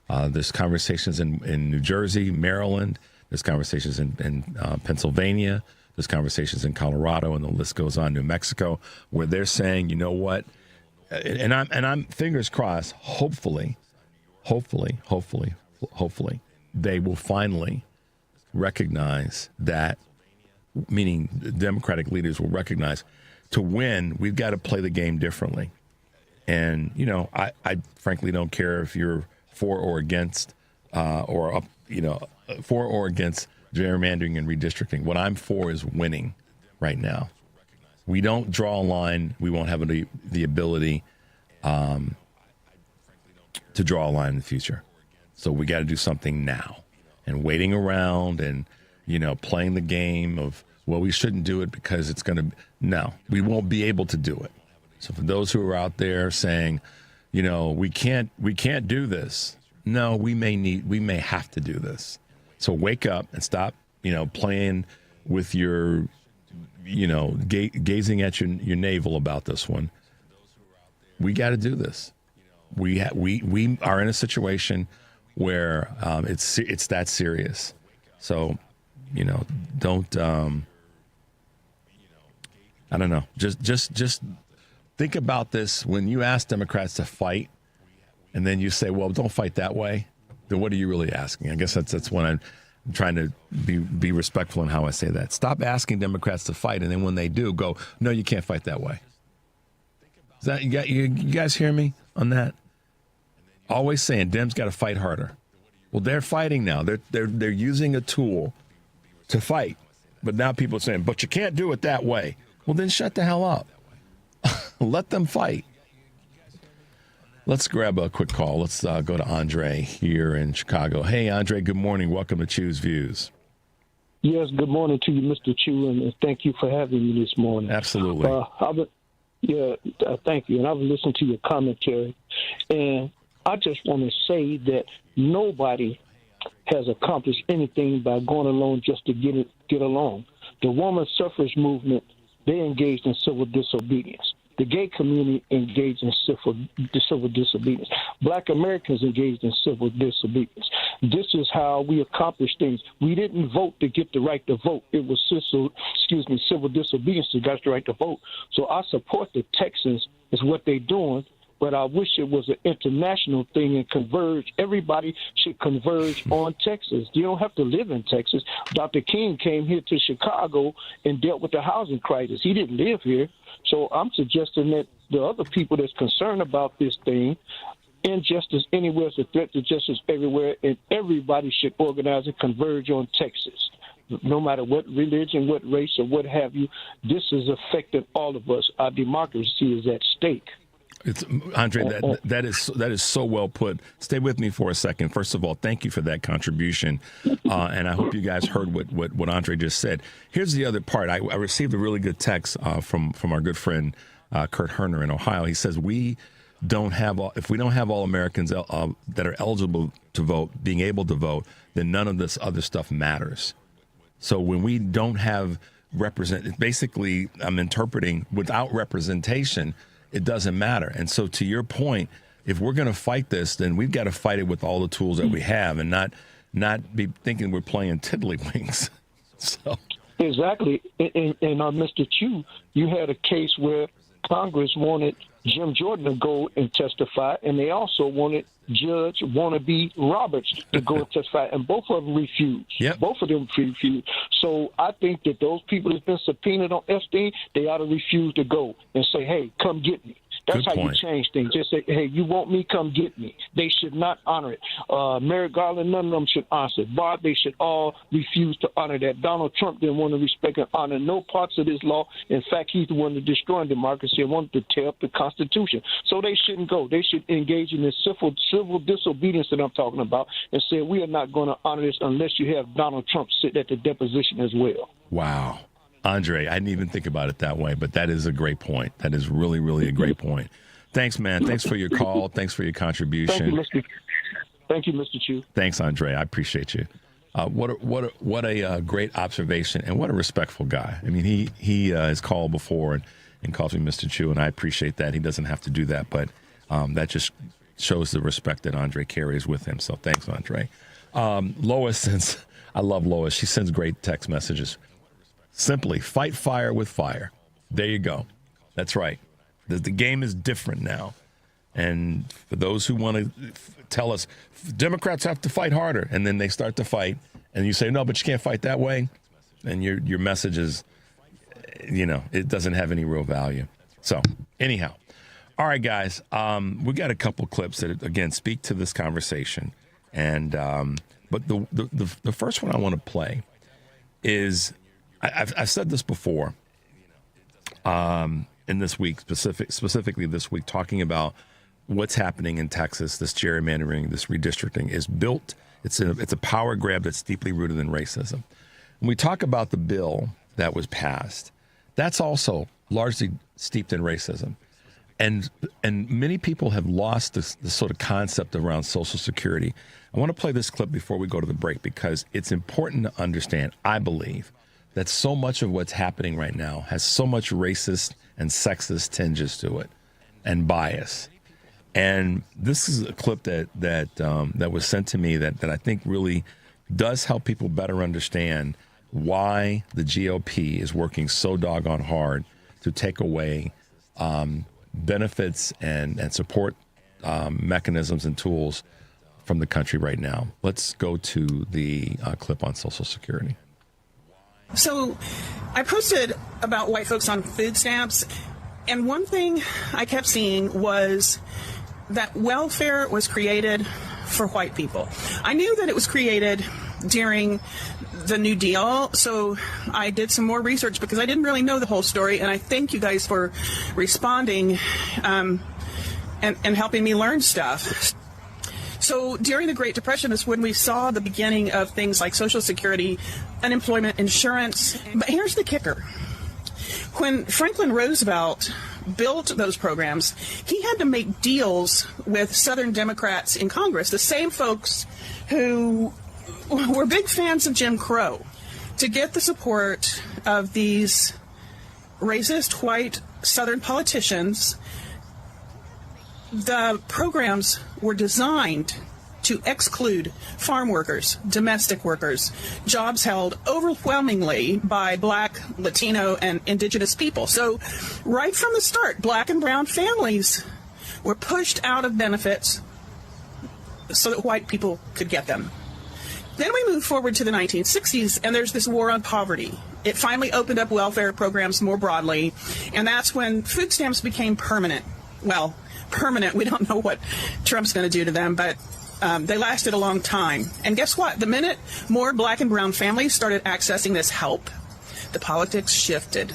There's conversations in New Jersey, Maryland. There's conversations in Pennsylvania. There's conversations in Colorado, and the list goes on. New Mexico, where they're saying, you know what? And I'm fingers crossed. Hopefully, they will finally recognize that. Meaning, the Democratic leaders will recognize, to win, we've got to play the game differently. And I frankly don't care if you're for or against, for or against gerrymandering and redistricting. What I'm for is winning right now. We don't draw a line, we won't have the ability to draw a line in the future. So we got to do something now. And waiting around and, playing the game of, well, we shouldn't do it because it's going to, no, we won't be able to do it. So for those who are out there saying, we can't do this. No, we may have to do this. So wake up and stop, playing with your, gazing at your navel about this one. We got to do this. We are in a situation where it's that serious. So, don't I don't know. Just think about this. When you ask Democrats to fight, and then you say, "Well, don't fight that way," then what are you really asking? I guess that's when I'm trying to be respectful in how I say that. Stop asking Democrats to fight, and then when they do, go, "No, you can't fight that way." Is that you guys hear me on that? Always saying Dems got to fight harder. Well, they're fighting now. They're using a tool to fight, but now people are saying, "But you can't do it that way." Well, then shut the hell up. Let them fight. Let's grab a quick call. Let's go to Andre here in Chicago. Hey, Andre, good morning. Welcome to Choose Views. Yes, good morning to you, Mr. Chu, and thank you for having me this morning. Absolutely. Thank you. And I've listened to your commentary, and I just want to say that nobody has accomplished anything by going along just to get along. The woman suffrage movement, they engaged in civil disobedience. The gay community engaged in civil disobedience. Black Americans engaged in civil disobedience. This is how we accomplish things. We didn't vote to get the right to vote. It was civil disobedience that got the right to vote. So I support the Texans is what they're doing, but I wish it was an international thing and converge. Everybody should converge on Texas. You don't have to live in Texas. Dr. King came here to Chicago and dealt with the housing crisis. He didn't live here. So I'm suggesting that the other people that's concerned about this thing, injustice anywhere is a threat to justice everywhere, and everybody should organize and converge on Texas. No matter what religion, what race, or what have you, this is affecting all of us. Our democracy is at stake. It's Andre. That is so well put. Stay with me for a second. First of all, thank you for that contribution, and I hope you guys heard what Andre just said. Here's the other part. I received a really good text from our good friend Kurt Herner in Ohio. He says if we don't have all Americans that are eligible to vote being able to vote, then none of this other stuff matters. So when we don't have basically I'm interpreting without representation, it doesn't matter. And so to your point, if we're going to fight this, then we've got to fight it with all the tools that we have and not be thinking we're playing tiddlywinks. So exactly. And Mr. Chu, you had a case where Congress wanted Jim Jordan to go and testify, and they also wanted Judge Wannabe Roberts to go and testify, and both of them refused. Yep. Both of them refused. So I think that those people that's been subpoenaed on Epstein, they ought to refuse to go and say, hey, come get me. That's how you change things. Just say, hey, you want me, come get me. They should not honor it. Merrick Garland, none of them should honor it. Barr, they should all refuse to honor that. Donald Trump didn't want to respect and honor no parts of this law. In fact, he's the one that destroyed democracy and wanted to tear up the Constitution. So they shouldn't go. They should engage in this civil disobedience that I'm talking about and say we are not going to honor this unless you have Donald Trump sit at the deposition as well. Wow. Andre, I didn't even think about it that way, but that is a great point. That is really, really a great point. Thanks, man. Thanks for your call. Thanks for your contribution. Thank you, Mr. Chu. Thanks, Andre. I appreciate you. What a great observation, and what a respectful guy. I mean, he has called before and calls me Mr. Chu, and I appreciate that. He doesn't have to do that, but that just shows the respect that Andre carries with him. So thanks, Andre. Lois I love Lois. She sends great text messages. Simply fight fire with fire. There you go. That's right. The game is different now. And for those who want to tell us Democrats have to fight harder, and then they start to fight, and you say, no, but you can't fight that way, and your message is, it doesn't have any real value. So anyhow, all right, guys, we got a couple clips that, again, speak to this conversation. And but the first one I want to play is, I've said this before in this week, specifically this week, talking about what's happening in Texas, this gerrymandering, this redistricting, is built. It's a power grab that's deeply rooted in racism. When we talk about the bill that was passed, that's also largely steeped in racism. And many people have lost this sort of concept around Social Security. I want to play this clip before we go to the break because it's important to understand, I believe, that so much of what's happening right now has so much racist and sexist tinges to it and bias. And this is a clip that was sent to me that I think really does help people better understand why the GOP is working so doggone hard to take away benefits and support mechanisms and tools from the country right now. Let's go to the clip on Social Security. So I posted about white folks on food stamps, and one thing I kept seeing was that welfare was created for white people. I knew that it was created during the New Deal, so I did some more research because I didn't really know the whole story, and I thank you guys for responding and helping me learn stuff. So during the Great Depression is when we saw the beginning of things like Social Security, unemployment insurance. But here's the kicker. When Franklin Roosevelt built those programs, he had to make deals with Southern Democrats in Congress, the same folks who were big fans of Jim Crow, to get the support of these racist white Southern politicians. The programs were designed to exclude farm workers, domestic workers, jobs held overwhelmingly by Black, Latino, and Indigenous people. So right from the start, Black and brown families were pushed out of benefits so that white people could get them. Then we move forward to the 1960s, and there's this war on poverty. It finally opened up welfare programs more broadly, and that's when food stamps became permanent. Well, permanent, we don't know what Trump's going to do to them, but they lasted a long time. And guess what? The minute more Black and brown families started accessing this help, the politics shifted.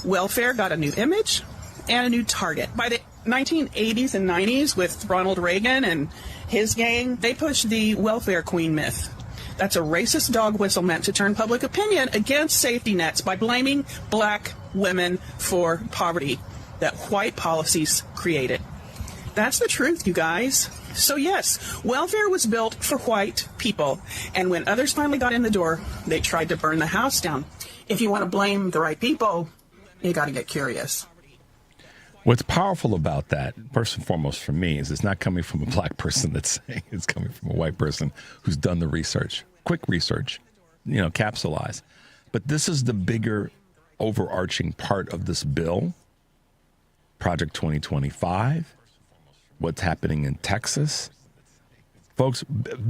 Welfare got a new image and a new target. By the 1980s and 90s, with Ronald Reagan and his gang, they pushed the welfare queen myth. That's a racist dog whistle meant to turn public opinion against safety nets by blaming Black women for poverty that white policies created. That's the truth, you guys. So yes, welfare was built for white people, and when others finally got in the door, they tried to burn the house down. If you want to blame the right people, you got to get curious. What's powerful about that, first and foremost for me, is it's not coming from a Black person that's saying it's coming from a white person who's done the research, quick research, capsulized. But this is the bigger overarching part of this bill, Project 2025, what's happening in Texas. Folks,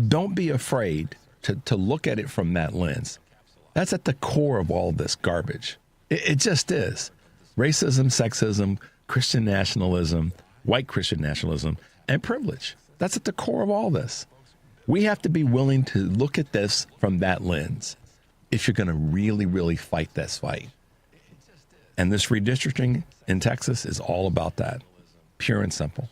don't be afraid to look at it from that lens. That's at the core of all this garbage. It just is. Racism, sexism, Christian nationalism, white Christian nationalism, and privilege. That's at the core of all this. We have to be willing to look at this from that lens if you're going to really, really fight this fight. And this redistricting in Texas is all about that, pure and simple.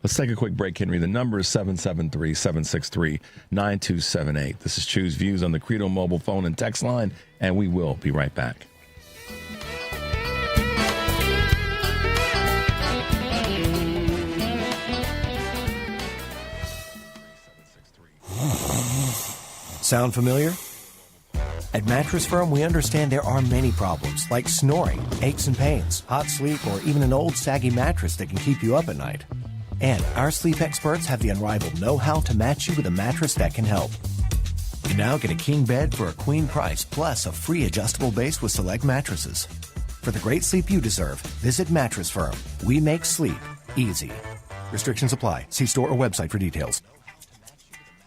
Let's take a quick break, Henry. The number is 773-763-9278. This is Choose Views on the Credo mobile phone and text line, and we will be right back. Sound familiar? At Mattress Firm, we understand there are many problems, like snoring, aches and pains, hot sleep, or even an old saggy mattress that can keep you up at night. And our sleep experts have the unrivaled know-how to match you with a mattress that can help. You now get a king bed for a queen price, plus a free adjustable base with select mattresses. For the great sleep you deserve, visit Mattress Firm. We make sleep easy. Restrictions apply. See store or website for details.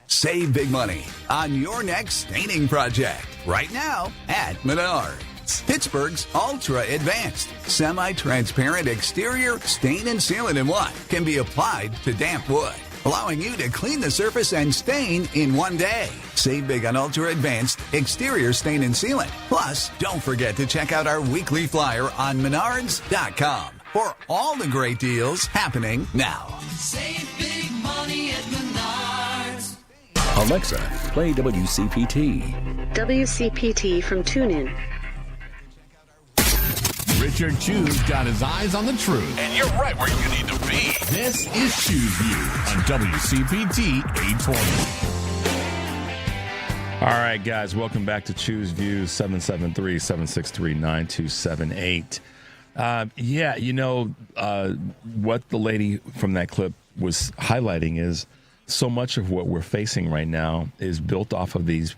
Save big money on your next staining project right now at Menards. Pittsburgh's ultra advanced semi-transparent exterior stain and sealant in one can be applied to damp wood, allowing you to clean the surface and stain in one day. Save big on ultra advanced exterior stain and sealant. Plus, don't forget to check out our weekly flyer on Menards.com. for all the great deals happening now. Save big money at Menards. Alexa, play WCPT. WCPT from TuneIn. Richard Chu's got his eyes on the truth. And you're right where you need to be. This is Chu's Views on WCPT 820. All right, guys, welcome back to Choose Views, 773-763-9278. What the lady from that clip was highlighting is so much of what we're facing right now is built off of these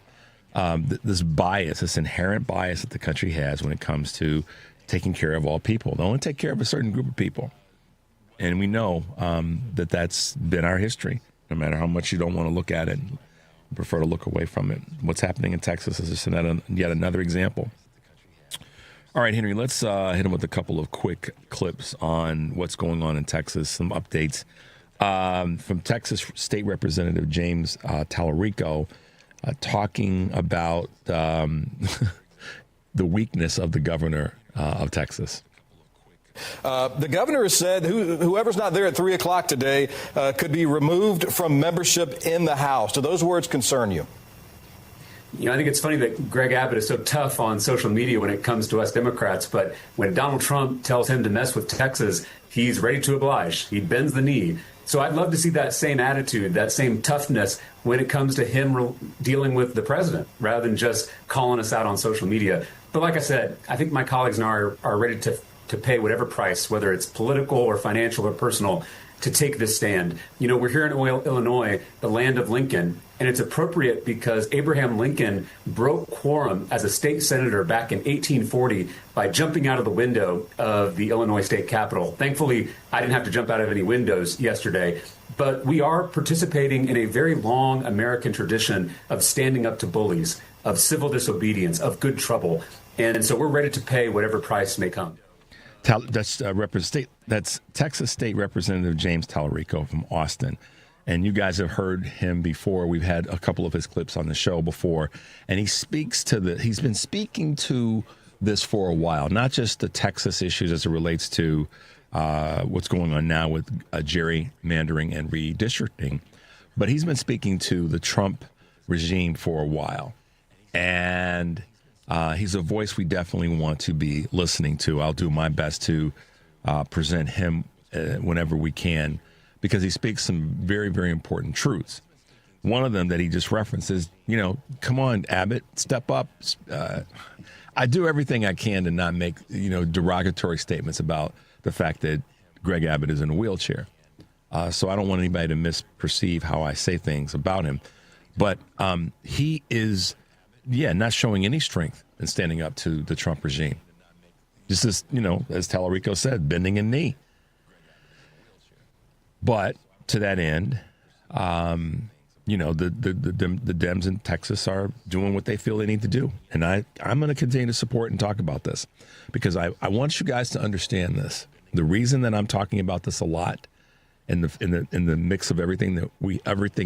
this bias, this inherent bias that the country has when it comes to taking care of all people. They only take care of a certain group of people. And we know that that's been our history, no matter how much you don't want to look at it and prefer to look away from it. What's happening in Texas is just yet another example. All right, Henry, let's hit him with a couple of quick clips on what's going on in Texas, some updates. From Texas State Representative James Tallarico talking about the weakness of the governor of Texas. The governor has said whoever's not there at 3 o'clock today could be removed from membership in the House. Do those words concern you? You know, I think it's funny that Greg Abbott is so tough on social media when it comes to us Democrats, but when Donald Trump tells him to mess with Texas, he's ready to oblige. He bends the knee. So I'd love to see that same attitude, that same toughness when it comes to him dealing with the president, rather than just calling us out on social media. But like I said, I think my colleagues now are ready to pay whatever price, whether it's political or financial or personal, to take this stand. You know, we're here in Illinois, the land of Lincoln, and it's appropriate because Abraham Lincoln broke quorum as a state senator back in 1840 by jumping out of the window of the Illinois state capitol. Thankfully, I didn't have to jump out of any windows yesterday, but we are participating in a very long American tradition of standing up to bullies, of civil disobedience, of good trouble. And so we're ready to pay whatever price may come. That's Texas State Representative James Tallarico from Austin. And you guys have heard him before. We've had a couple of his clips on the show before. And he's been speaking to this for a while, not just the Texas issues as it relates to what's going on now with gerrymandering and redistricting, but he's been speaking to the Trump regime for a while. And he's a voice we definitely want to be listening to. I'll do my best to present him whenever we can, because he speaks some very, very important truths. One of them that he just referenced is, come on, Abbott, step up. I do everything I can to not make, derogatory statements about the fact that Greg Abbott is in a wheelchair. So I don't want anybody to misperceive how I say things about him. But he is, not showing any strength in standing up to the Trump regime. Just as, as Tallarico said, bending a knee. But to that end, the Dems in Texas are doing what they feel they need to do. And I'm going to continue to support and talk about this because I want you guys to understand this. The reason that I'm talking about this a lot in the mix of everything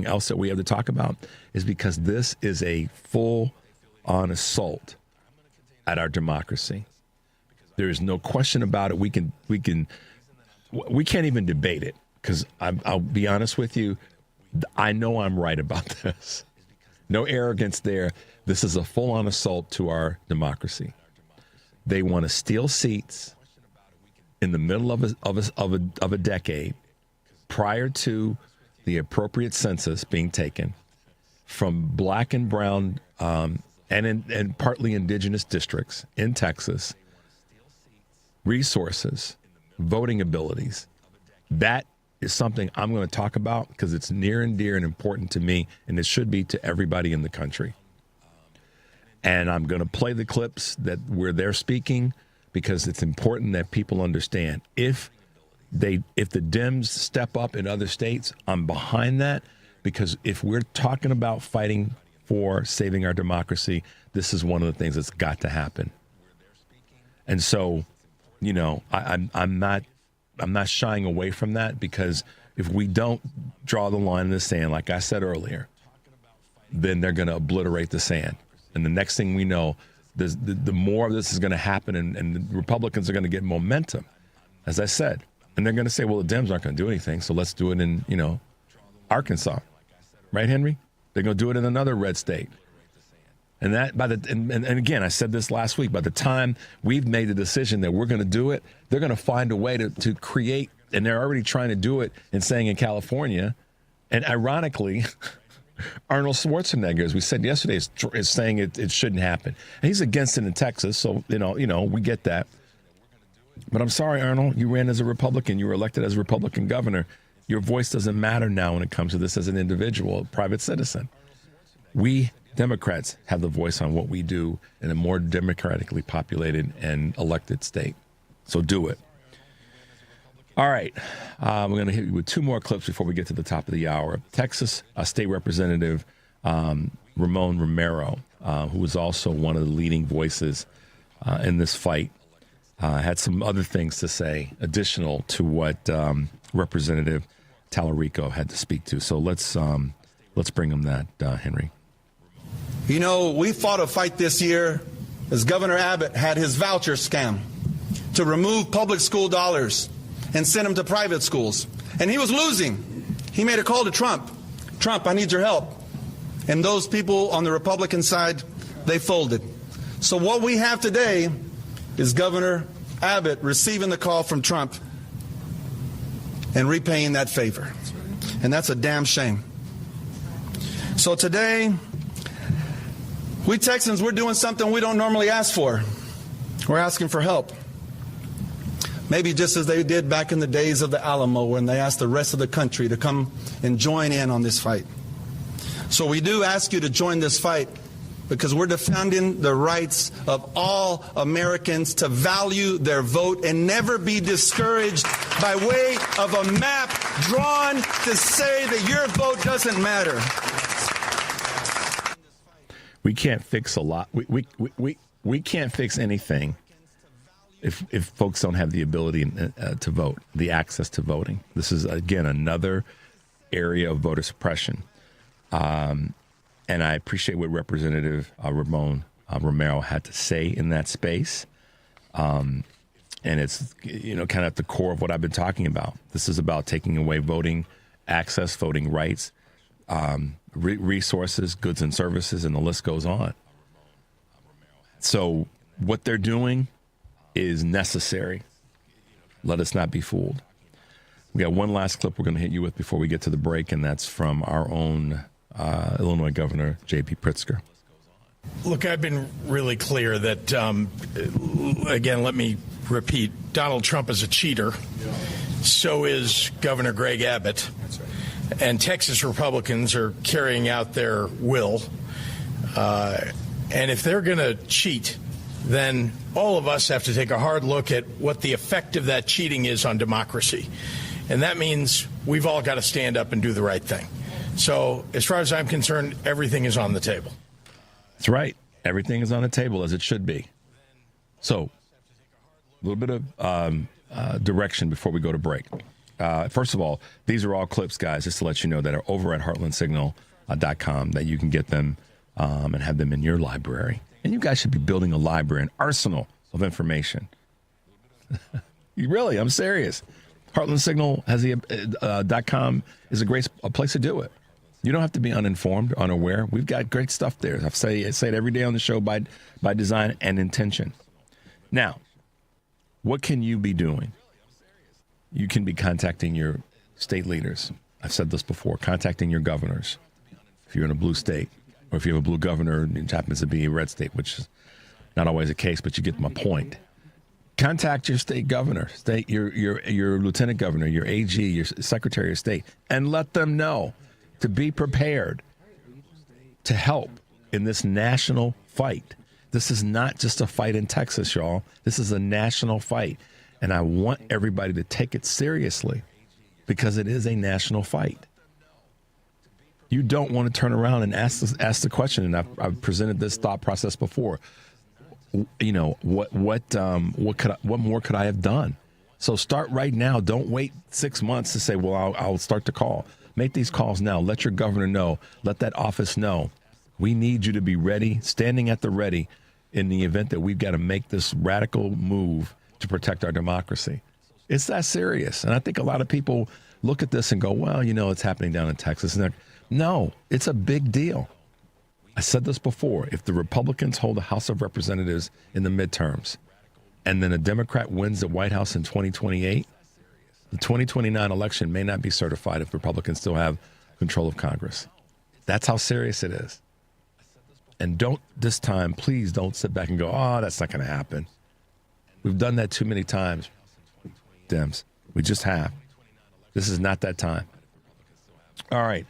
else that we have to talk about is because this is a full-on assault at our democracy. There is no question about it. We can't even debate it. Because I'll be honest with you, I know I'm right about this. No arrogance there. This is a full-on assault to our democracy. They want to steal seats in the middle of a decade prior to the appropriate census being taken from black and brown and partly indigenous districts in Texas, resources, voting abilities. That is something I'm going to talk about because it's near and dear and important to me, and it should be to everybody in the country. And I'm going to play the clips where they're speaking because it's important that people understand. If the Dems step up in other states, I'm behind that, because if we're talking about fighting for saving our democracy, this is one of the things that's got to happen. And so, I'm not shying away from that, because if we don't draw the line in the sand, like I said earlier, then they're going to obliterate the sand. And the next thing we know, the more of this is going to happen, and the Republicans are going to get momentum. as I said. And they're going to say, well, the Dems aren't going to do anything, so let's do it in, Arkansas. Right, Henry? They're going to do it in another red state. And that and again, I said this last week, by the time we've made the decision that we're going to do it, they're going to find a way to create, and they're already trying to do it and saying in California. And ironically, Arnold Schwarzenegger, as we said yesterday, is saying it shouldn't happen. And he's against it in Texas, so, we get that. But I'm sorry, Arnold, you ran as a Republican. You were elected as a Republican governor. Your voice doesn't matter now when it comes to this as an individual, a private citizen. We Democrats have the voice on what we do in a more democratically populated and elected state. So do it. All right. We're going to hit you with two more clips before we get to the top of the hour. Texas State Representative Ramon Romero, who is also one of the leading voices in this fight, had some other things to say additional to what Representative Tallarico had to speak to. So let's bring him that, Henry. We fought a fight this year as Governor Abbott had his voucher scam to remove public school dollars and send them to private schools. And he was losing. He made a call to Trump. Trump, I need your help. And those people on the Republican side, they folded. So what we have today is Governor Abbott receiving the call from Trump and repaying that favor. And that's a damn shame. So today, we Texans, we're doing something we don't normally ask for. We're asking for help. Maybe just as they did back in the days of the Alamo when they asked the rest of the country to come and join in on this fight. So we do ask you to join this fight because we're defending the rights of all Americans to value their vote and never be discouraged by way of a map drawn to say that your vote doesn't matter. We can't fix a lot. We can't fix anything if folks don't have the ability to vote, the access to voting. This is, again, another area of voter suppression. And I appreciate what Representative Ramon Romero had to say in that space. And it's, kind of at the core of what I've been talking about. This is about taking away voting access, voting rights, resources, goods and services, and the list goes on. So what they're doing is necessary. Let us not be fooled. We got one last clip we're going to hit you with before we get to the break, and that's from our own Illinois Governor J.B. Pritzker. Look, I've been really clear that, again, let me repeat, Donald Trump is a cheater. So is Governor Greg Abbott. And Texas Republicans are carrying out their will. And if they're going to cheat, then all of us have to take a hard look at what the effect of that cheating is on democracy. And that means we've all got to stand up and do the right thing. So as far as I'm concerned, everything is on the table. That's right. Everything is on the table as it should be. So a little bit of direction before we go to break. First of all, these are all clips, guys, just to let you know, that are over at heartlandsignal.com, that you can get them and have them in your library. And you guys should be building a library, an arsenal of information. I'm serious. Heartlandsignal has .com is a great place to do it. You don't have to be uninformed, unaware. We've got great stuff there. I say it every day on the show by design and intention. Now, what can you be doing? You can be contacting your state leaders. I've said this before, contacting your governors. If you're in a blue state, or if you have a blue governor and it happens to be a red state, which is not always the case, but you get my point. Contact your state governor, your lieutenant governor, your AG, your secretary of state, and let them know to be prepared to help in this national fight. This is not just a fight in Texas, y'all. This is a national fight. And I want everybody to take it seriously because it is a national fight. You don't want to turn around and ask the question, and I've presented this thought process before. What more could I have done? So start right now. Don't wait 6 months to say, well, I'll start to call. Make these calls now. Let your governor know. Let that office know. We need you to be ready, standing at the ready in the event that we've got to make this radical move to protect our democracy. It's that serious. And I think a lot of people look at this and go, well, you know, it's happening down in Texas. And no, it's a big deal. I said this before. If the Republicans hold the House of Representatives in the midterms and then a Democrat wins the White House in 2028, the 2029 election may not be certified if Republicans still have control of Congress. That's how serious it is. And this time, please don't sit back and go, oh, that's not going to happen. We've done that too many times, Dems. We just have. This is not that time. All right.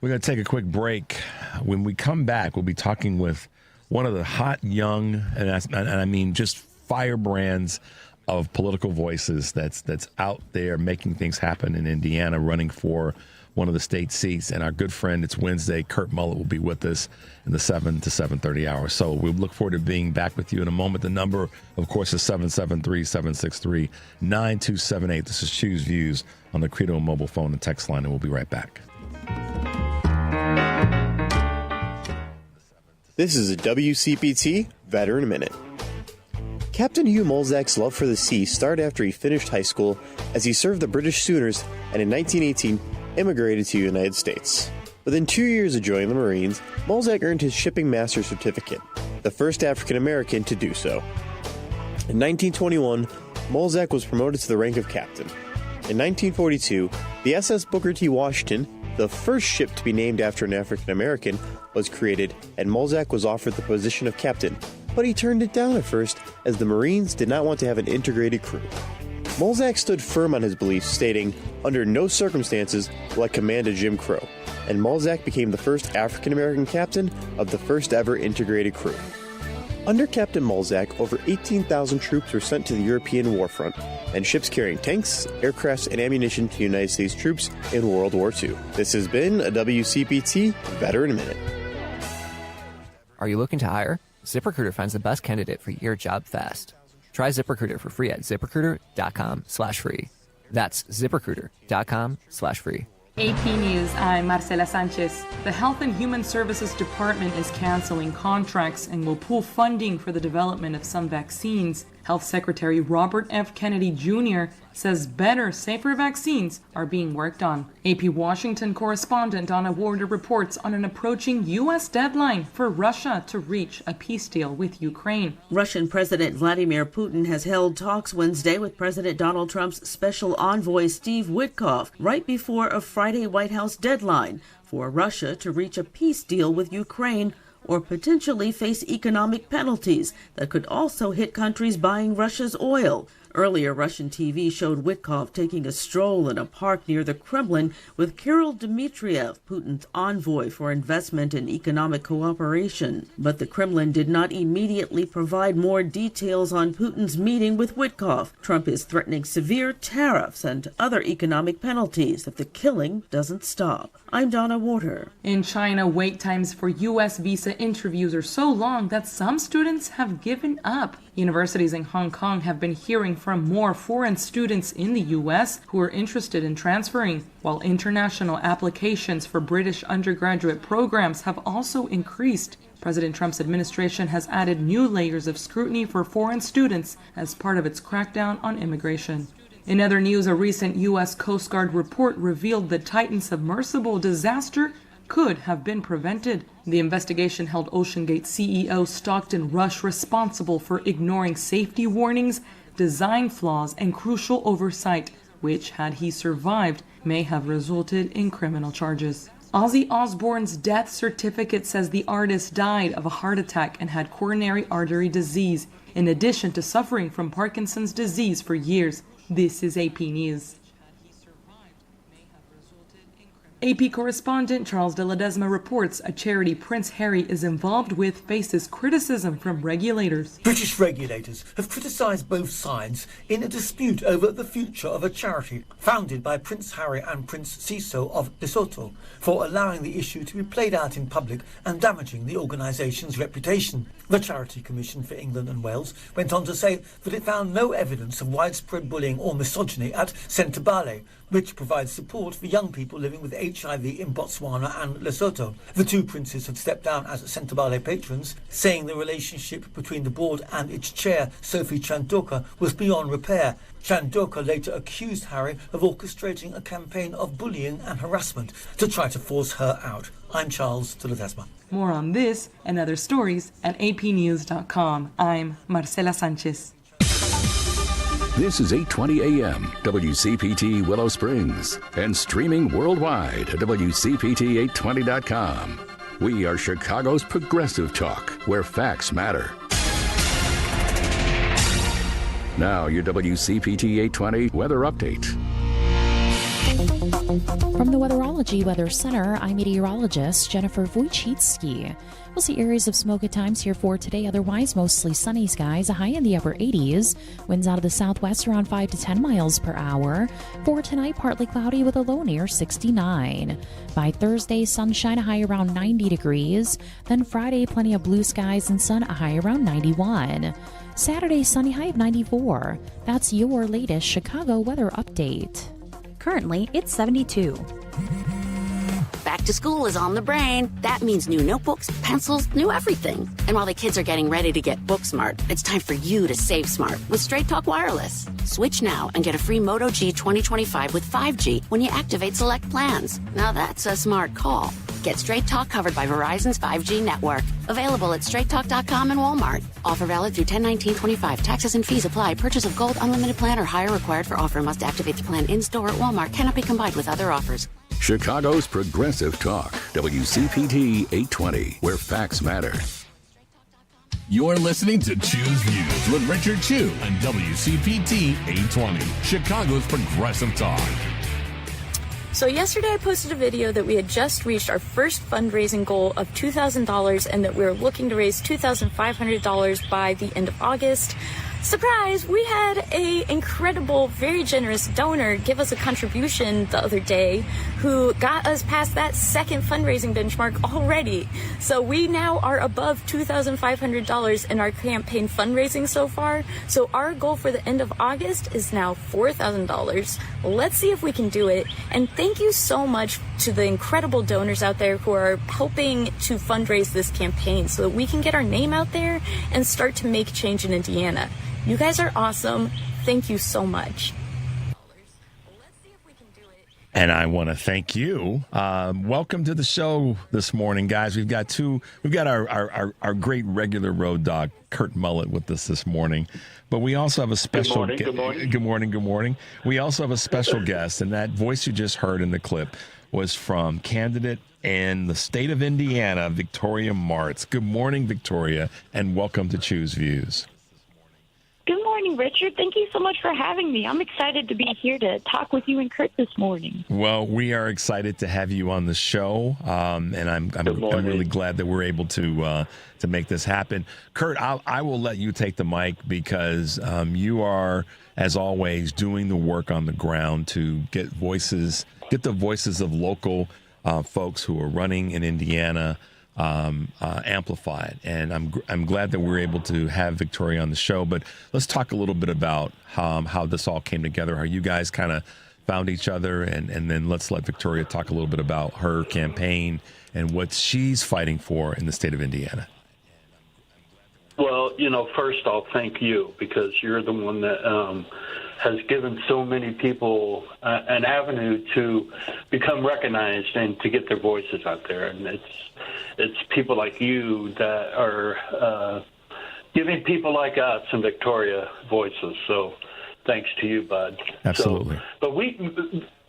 We're going to take a quick break. When we come back, we'll be talking with one of the hot, young, and I mean just firebrands of political voices that's out there making things happen in Indiana, running for one of the state seats. And our good friend, it's Wednesday, Kurt Mullett will be with us in the 7 to 7:30 hour. So we look forward to being back with you in a moment. The number, of course, is 773-763-9278. This is Choose Views on the Credo mobile phone and text line, and we'll be right back. This is a WCPT Veteran Minute. Captain Hugh Mulzack's love for the sea started after he finished high school, as he served the British Sooners and in 1918 immigrated to the United States. Within 2 years of joining the Marines, Mulzack earned his shipping master certificate, the first African American to do so. In 1921, Mulzack was promoted to the rank of captain. In 1942, the SS Booker T. Washington, the first ship to be named after an African American, was created, and Mulzack was offered the position of captain, but he turned it down at first as the Marines did not want to have an integrated crew. Mulzack stood firm on his beliefs, stating, "Under no circumstances will I command a Jim Crow," and Mulzack became the first African American captain of the first ever integrated crew. Under Captain Mulzack, over 18,000 troops were sent to the European warfront, and ships carrying tanks, aircrafts, and ammunition to United States troops in World War II. This has been a WCPT Veteran Minute. Are you looking to hire? ZipRecruiter finds the best candidate for your job fast. Try ZipRecruiter for free at ZipRecruiter.com/free. That's ZipRecruiter.com/free. AP News, I'm Marcela Sanchez. The Health and Human Services Department is canceling contracts and will pull funding for the development of some vaccines. Health Secretary Robert F. Kennedy Jr. says better, safer vaccines are being worked on. AP Washington correspondent Donna Warder reports on an approaching U.S. deadline for Russia to reach a peace deal with Ukraine. Russian President Vladimir Putin has held talks Wednesday with President Donald Trump's special envoy Steve Witkoff right before a Friday White House deadline for Russia to reach a peace deal with Ukraine, or potentially face economic penalties that could also hit countries buying Russia's oil. Earlier, Russian TV showed Witkoff taking a stroll in a park near the Kremlin with Kirill Dmitriev, Putin's envoy for investment and economic cooperation. But the Kremlin did not immediately provide more details on Putin's meeting with Witkoff. Trump is threatening severe tariffs and other economic penalties if the killing doesn't stop. I'm Donna Warder. In China, wait times for U.S. visa interviews are so long that some students have given up. Universities in Hong Kong have been hearing from more foreign students in the U.S. who are interested in transferring, while international applications for British undergraduate programs have also increased. President Trump's administration has added new layers of scrutiny for foreign students as part of its crackdown on immigration. In other news, a recent U.S. Coast Guard report revealed the Titan submersible disaster could have been prevented. The investigation held OceanGate CEO Stockton Rush responsible for ignoring safety warnings, design flaws, and crucial oversight, which, had he survived, may have resulted in criminal charges. Ozzy Osbourne's death certificate says the artist died of a heart attack and had coronary artery disease, in addition to suffering from Parkinson's disease for years. This is AP News. AP correspondent Charles de Ledesma reports a charity Prince Harry is involved with faces criticism from regulators. British regulators have criticised both sides in a dispute over the future of a charity founded by Prince Harry and Prince Siso of Lesotho for allowing the issue to be played out in public and damaging the organisation's reputation. The Charity Commission for England and Wales went on to say that it found no evidence of widespread bullying or misogyny at Centre Bale, which provides support for young people living with HIV in Botswana and Lesotho. The two princes have stepped down as Centrabale patrons, saying the relationship between the board and its chair, Sophie Chandoka, was beyond repair. Chandoka later accused Harry of orchestrating a campaign of bullying and harassment to try to force her out. I'm Charles Tulatesma. More on this and other stories at apnews.com. I'm Marcela Sanchez. This is 820 AM, WCPT Willow Springs, and streaming worldwide at WCPT820.com. We are Chicago's progressive talk, where facts matter. Now, your WCPT 820 weather update. From the Weatherology Weather Center, I'm meteorologist Jennifer Wojcicki. We'll see areas of smoke at times here for today, otherwise mostly sunny skies, a high in the upper 80s. Winds out of the southwest around 5 to 10 miles per hour. For tonight, partly cloudy with a low near 69. By Thursday, sunshine, a high around 90 degrees. Then Friday, plenty of blue skies and sun, a high around 91. Saturday, sunny, high of 94. That's your latest Chicago weather update. Currently, it's 72. Back to school is on the brain. That means new notebooks, pencils, new everything. And while the kids are getting ready to get book smart, it's time for you to save smart with Straight Talk Wireless. Switch now and get a free Moto G 2025 with 5G when you activate select plans. Now that's a smart call. Get Straight Talk covered by Verizon's 5G network. Available at straighttalk.com and Walmart. Offer valid through 10/19/25. Taxes and fees apply. Purchase of gold unlimited plan or higher required for offer. Must activate the plan in-store at Walmart. Cannot be combined with other offers. Chicago's progressive talk, WCPT 820, where facts matter. You're listening to Choose Views with Richard Chu on WCPT 820, Chicago's progressive talk. So yesterday I posted a video that we had just reached our first fundraising goal of $2,000 and that we were looking to raise $2,500 by the end of August. Surprise! We had a incredible, very generous donor give us a contribution the other day who got us past that second fundraising benchmark already. So we now are above $2,500 in our campaign fundraising so far. So our goal for the end of August is now $4,000. Let's see if we can do it. And thank you so much to the incredible donors out there who are helping to fundraise this campaign so that we can get our name out there and start to make change in Indiana. You guys are awesome. Thank you so much. And I want to thank you. Welcome to the show this morning, guys. We've got our great regular road dog, Kurt Mullett, with us this morning. But we also have a special guest. Good morning. We also have a special guest, and that voice you just heard in the clip was from candidate in the state of Indiana, Victoria Martz. Good morning, Victoria, and welcome to Choose Views. Good morning, Richard. Thank you so much for having me. I'm excited to be here to talk with you and Kurt this morning. Well, we are excited to have you on the show, and I'm really glad that we're able to make this happen. Kurt, I will let you take the mic because you are, as always, doing the work on the ground to get the voices of local folks who are running in Indiana amplified, and I'm glad that we're able to have Victoria on the show. But let's talk a little bit about how this all came together, how you guys kind of found each other, and then let's let Victoria talk a little bit about her campaign and what she's fighting for in the state of Indiana. Well, first I'll thank you because you're the one that has given so many people an avenue to become recognized and to get their voices out there. And it's people like you that are giving people like us in Victoria voices. So thanks to you, bud. Absolutely. But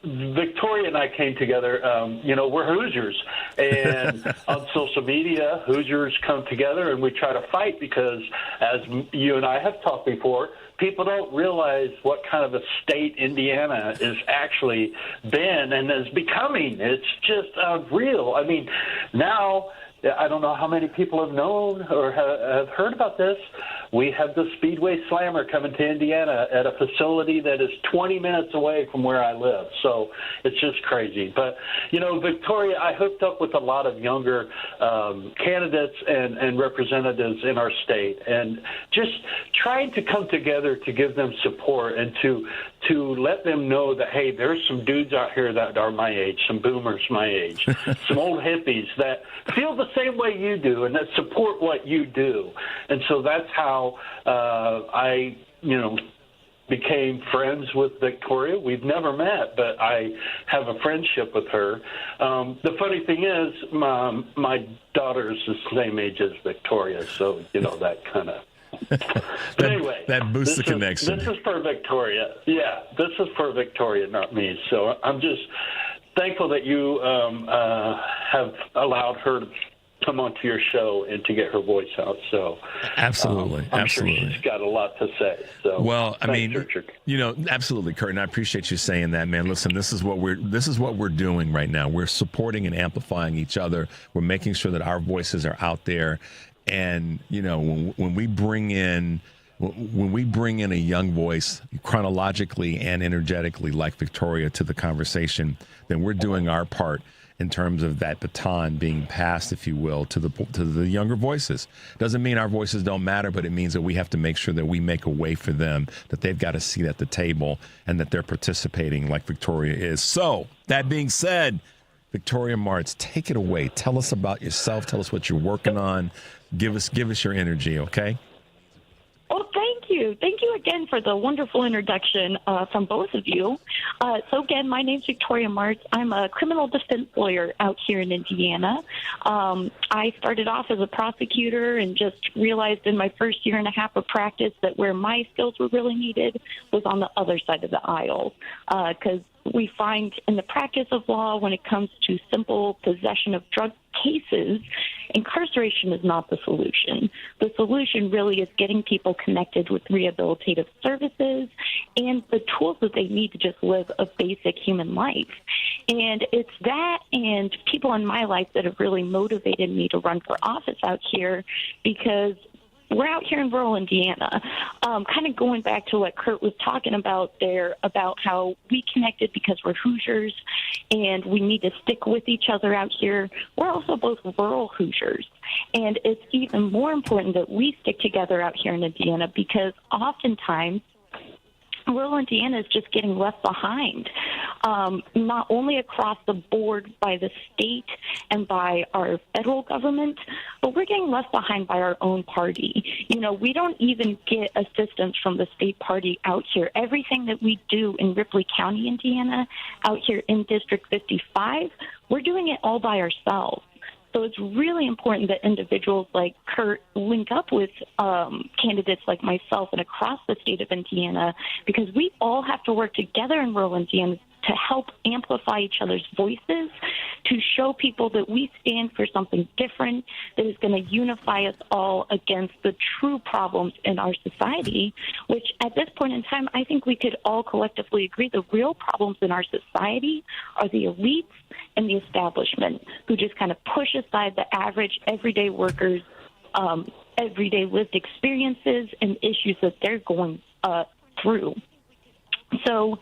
Victoria and I came together, we're Hoosiers, and on social media, Hoosiers come together and we try to fight because, as you and I have talked before, people don't realize what kind of a state Indiana is actually been and is becoming. It's just unreal. I mean, now, I don't know how many people have known or have heard about this. We have the Speedway Slammer coming to Indiana at a facility that is 20 minutes away from where I live. So it's just crazy. But, Victoria, I hooked up with a lot of younger candidates and representatives in our state and just trying to come together to give them support and to to let them know that, hey, there's some dudes out here that are my age, some boomers my age, some old hippies that feel the same way you do and that support what you do. And so that's how I became friends with Victoria. We've never met, but I have a friendship with her. The funny thing is, my daughter is the same age as Victoria, so, that kind of... But anyway, that boosts the connection. This is for Victoria. Yeah, this is for Victoria, not me. So I'm just thankful that you have allowed her to come onto your show and to get her voice out. So absolutely, I'm sure she's got a lot to say. So well, I thanks, mean, Richard. Absolutely, Kurt, and I appreciate you saying that, man. Listen, this is what we're doing right now. We're supporting and amplifying each other. We're making sure that our voices are out there. And, when we bring in a young voice chronologically and energetically like Victoria to the conversation, then we're doing our part in terms of that baton being passed, if you will, to the younger voices. Doesn't mean our voices don't matter, but it means that we have to make sure that we make a way for them, that they've got a seat at the table and that they're participating like Victoria is. So that being said, Victoria Martz, take it away. Tell us about yourself. Tell us what you're working on. Give us your energy, okay? Oh, thank you. Thank you again for the wonderful introduction from both of you. So again, my name's Victoria Martz. I'm a criminal defense lawyer out here in Indiana. I started off as a prosecutor and just realized in my first year and a half of practice that where my skills were really needed was on the other side of the aisle, because we find in the practice of law, when it comes to simple possession of drug cases, incarceration is not the solution. The solution really is getting people connected with rehabilitative services and the tools that they need to just live a basic human life. And it's that and people in my life that have really motivated me to run for office out here, because we're out here in rural Indiana, kind of going back to what Kurt was talking about there, about how we connected because we're Hoosiers and we need to stick with each other out here. We're also both rural Hoosiers. And it's even more important that we stick together out here in Indiana, because oftentimes rural Indiana is just getting left behind, not only across the board by the state and by our federal government, but we're getting left behind by our own party. We don't even get assistance from the state party out here. Everything that we do in Ripley County, Indiana, out here in District 55, we're doing it all by ourselves. So it's really important that individuals like Kurt link up with candidates like myself and across the state of Indiana, because we all have to work together in rural Indiana to help amplify each other's voices, to show people that we stand for something different that is going to unify us all against the true problems in our society, which at this point in time, I think we could all collectively agree the real problems in our society are the elites and the establishment, who just kind of push aside the average everyday workers' everyday lived experiences and issues that they're going through. So,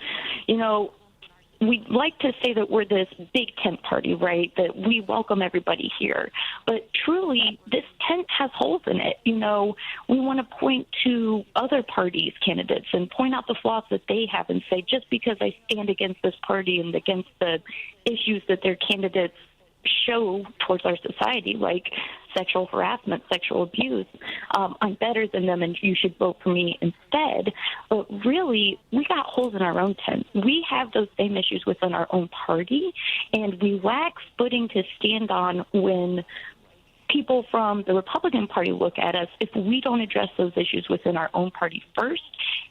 we like to say that we're this big tent party, right, that we welcome everybody here. But truly, this tent has holes in it. We want to point to other parties' candidates and point out the flaws that they have and say, just because I stand against this party and against the issues that their candidates show towards our society, like sexual harassment, sexual abuse, I'm better than them and you should vote for me instead. But really, we got holes in our own tent. We have those same issues within our own party, and we lack footing to stand on when people from the Republican Party look at us if we don't address those issues within our own party first,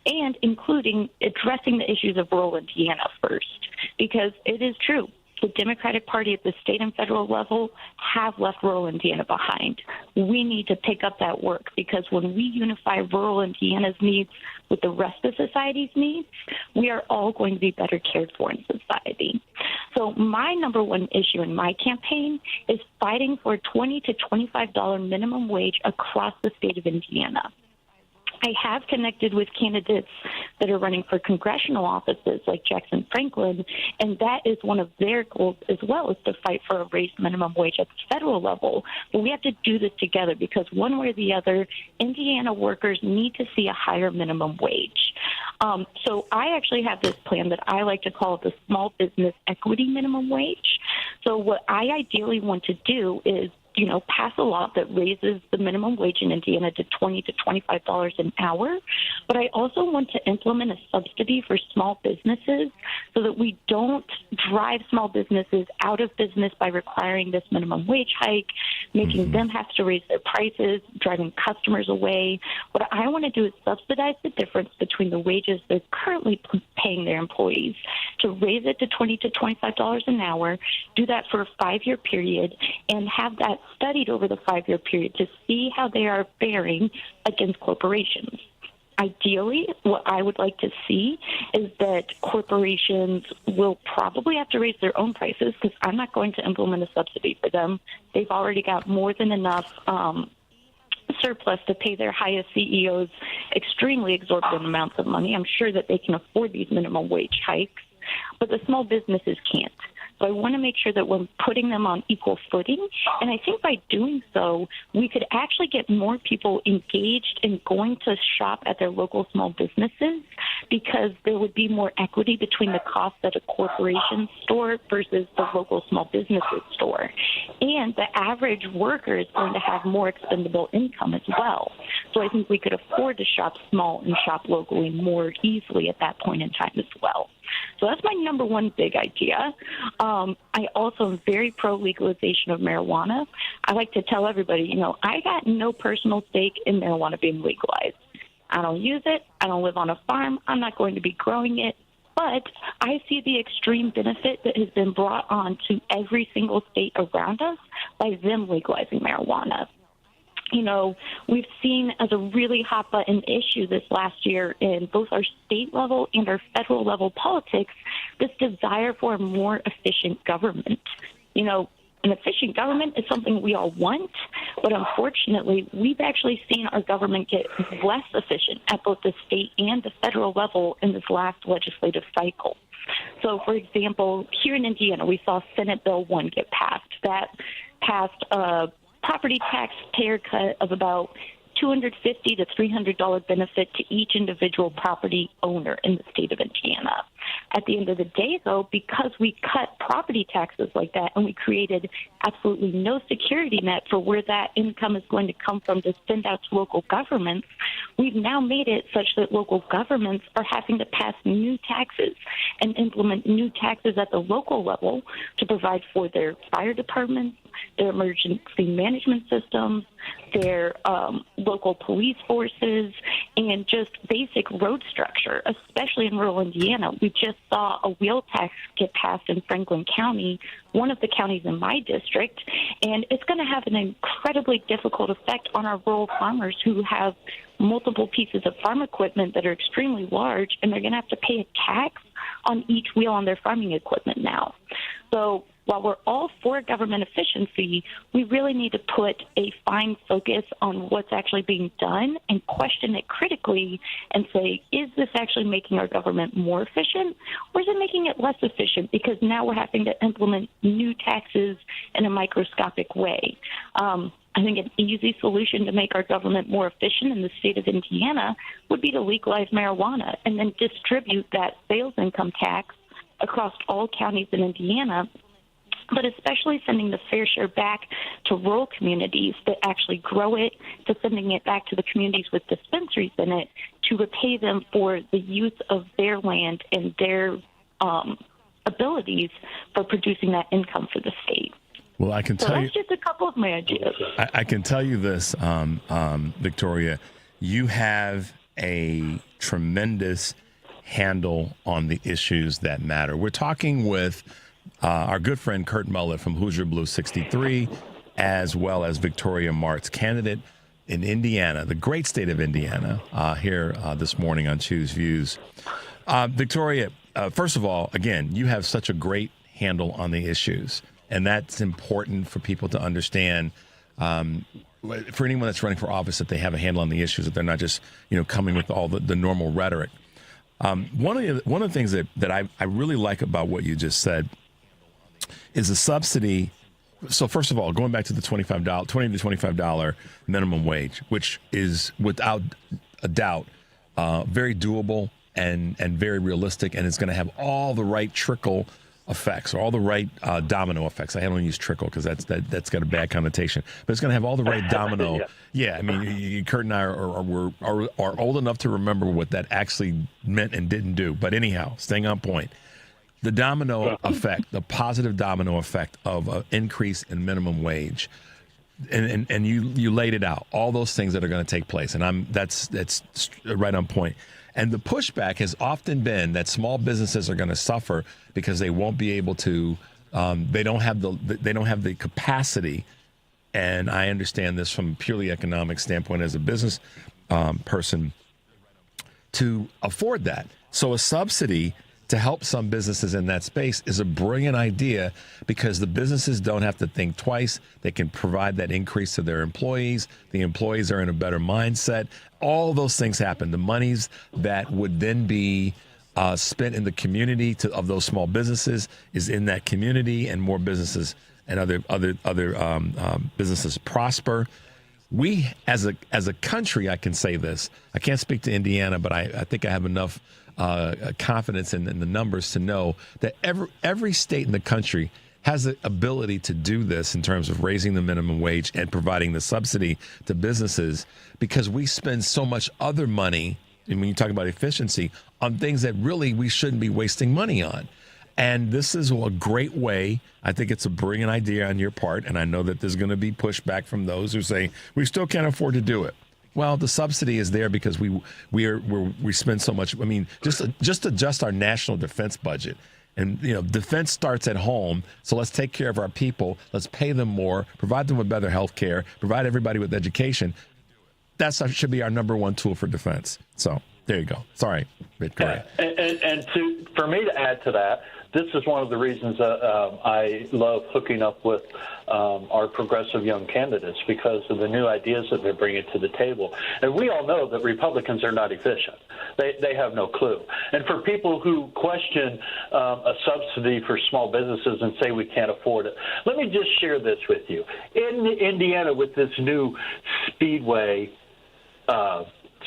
and including addressing the issues of rural Indiana first. Because it is true, the Democratic Party at the state and federal level have left rural Indiana behind. We need to pick up that work, because when we unify rural Indiana's needs with the rest of society's needs, we are all going to be better cared for in society. So my number one issue in my campaign is fighting for a $20 to $25 minimum wage across the state of Indiana. I have connected with candidates that are running for congressional offices like Jackson Franklin, and that is one of their goals as well, is to fight for a raised minimum wage at the federal level. But we have to do this together because one way or the other, Indiana workers need to see a higher minimum wage. So I actually have this plan that I like to call the small business equity minimum wage. So what I ideally want to do is pass a law that raises the minimum wage in Indiana to $20 to $25 an hour. But I also want to implement a subsidy for small businesses so that we don't drive small businesses out of business by requiring this minimum wage hike, making them have to raise their prices, driving customers away. What I want to do is subsidize the difference between the wages they're currently paying their employees to raise it to $20 to $25 an hour, do that for a 5-year period, and have that studied over the 5-year period to see how they are faring against corporations. Ideally, what I would like to see is that corporations will probably have to raise their own prices because I'm not going to implement a subsidy for them. They've already got more than enough surplus to pay their highest CEOs extremely exorbitant amounts of money. I'm sure that they can afford these minimum wage hikes, but the small businesses can't. So I want to make sure that we're putting them on equal footing. And I think by doing so, we could actually get more people engaged in going to shop at their local small businesses because there would be more equity between the costs at a corporation store versus the local small businesses store. And the average worker is going to have more expendable income as well. So I think we could afford to shop small and shop locally more easily at that point in time as well. So that's my number one big idea. I also am very pro-legalization of marijuana. I like to tell everybody, I got no personal stake in marijuana being legalized. I don't use it. I don't live on a farm. I'm not going to be growing it. But I see the extreme benefit that has been brought on to every single state around us by them legalizing marijuana. We've seen as a really hot button issue this last year in both our state level and our federal level politics, this desire for a more efficient government. An efficient government is something we all want, but unfortunately, we've actually seen our government get less efficient at both the state and the federal level in this last legislative cycle. So, for example, here in Indiana, we saw Senate Bill 1 get passed. That passed a property tax pay cut of about $250 to $300 benefit to each individual property owner in the state of Indiana. At the end of the day, though, because we cut property taxes like that and we created absolutely no security net for where that income is going to come from to send out to local governments, we've now made it such that local governments are having to pass new taxes and implement new taxes at the local level to provide for their fire departments, their emergency management systems, their local police forces, and just basic road structure, especially in rural Indiana. We just saw a wheel tax get passed in Franklin County, one of the counties in my district, and it's going to have an incredibly difficult effect on our rural farmers who have multiple pieces of farm equipment that are extremely large, and they're going to have to pay a tax on each wheel on their farming equipment now. So while we're all for government efficiency, we really need to put a fine focus on what's actually being done and question it critically and say, is this actually making our government more efficient, or is it making it less efficient because now we're having to implement new taxes in a microscopic way? I think an easy solution to make our government more efficient in the state of Indiana would be to legalize marijuana and then distribute that sales income tax across all counties in Indiana, but especially sending the fair share back to rural communities that actually grow it, to sending it back to the communities with dispensaries in it to repay them for the use of their land and their abilities for producing that income for the state. Well, I can tell you, that's just a couple of my ideas. I can tell you this, Victoria, you have a tremendous handle on the issues that matter. We're talking with our good friend Kurt Mullett from Hoosier Blue 63, as well as Victoria Martz, candidate in Indiana, the great state of Indiana, here this morning on Choose Views. Victoria, first of all, again, you have such a great handle on the issues, and that's important for people to understand. for anyone that's running for office, that they have a handle on the issues, that they're not just, coming with all the normal rhetoric. One of the things that I really like about what you just said is the subsidy. So first of all, going back to the $20 to $25 minimum wage, which is without a doubt very doable and very realistic, and it's going to have all the right trickle effects, or all the right domino effects. I don't use trickle because that's got a bad connotation, but it's going to have all the right domino. Yeah, I mean, Kurt and I are old enough to remember what that actually meant and didn't do. But anyhow, staying on point, the domino effect, the positive domino effect of an increase in minimum wage, and you laid it out, all those things that are going to take place, and that's right on point. And the pushback has often been that small businesses are going to suffer because they won't be able to. They don't have the capacity. And I understand this from a purely economic standpoint as a business person, to afford that. So a subsidy to help some businesses in that space is a brilliant idea, because the businesses don't have to think twice. They can provide that increase to their employees. The employees are in a better mindset. All those things happen. The monies that would then be spent in the community of those small businesses is in that community, and more businesses and other businesses prosper. We, as a country, I can say this. I can't speak to Indiana, but I think I have enough confidence in the numbers to know that every state in the country has the ability to do this in terms of raising the minimum wage and providing the subsidy to businesses, because we spend so much other money, and when you talk about efficiency, on things that really we shouldn't be wasting money on. And this is a great way. I think it's a brilliant idea on your part, and I know that there's going to be pushback from those who say we still can't afford to do it. Well, the subsidy is there because we spend so much. I mean, just adjust our national defense budget, and defense starts at home. So let's take care of our people. Let's pay them more, provide them with better health care, provide everybody with education. That should be our number one tool for defense. So there you go. Sorry, Victoria. And for me to add to that, this is one of the reasons I love hooking up with our progressive young candidates, because of the new ideas that they're bringing to the table. And we all know that Republicans are not efficient. They have no clue. And for people who question a subsidy for small businesses and say we can't afford it, let me just share this with you. In Indiana, with this new Speedway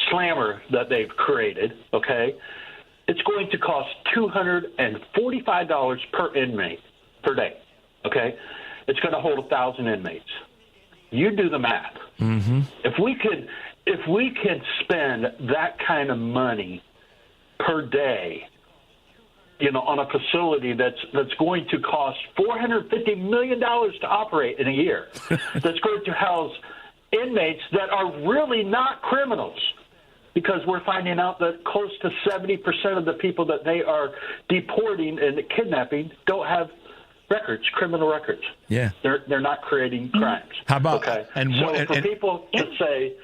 slammer that they've created, okay, it's going to cost $245 per inmate per day, okay? It's going to hold 1,000 inmates. You do the math. Mm-hmm. If we could spend that kind of money per day, on a facility that's going to cost $450 million to operate in a year, that's going to house inmates that are really not criminals, because we're finding out that close to 70% of the people that they are deporting and kidnapping don't have records, criminal records. Yeah, they're not creating crimes. How about people to say,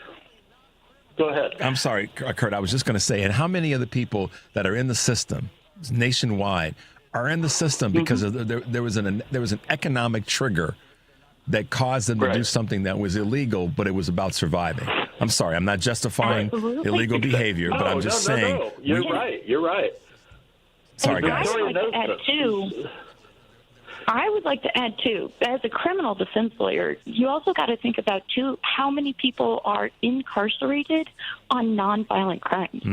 go ahead. I'm sorry, Kurt. I was just going to say, and how many of the people that are in the system nationwide are in the system because there was an economic trigger that caused them to do something that was illegal, but it was about surviving. I'm sorry, I'm not justifying illegal behavior, but I'm just saying. No. You're right. Sorry, guys. I would like to add, too, as a criminal defense lawyer, you also got to think about, too, how many people are incarcerated on nonviolent crimes,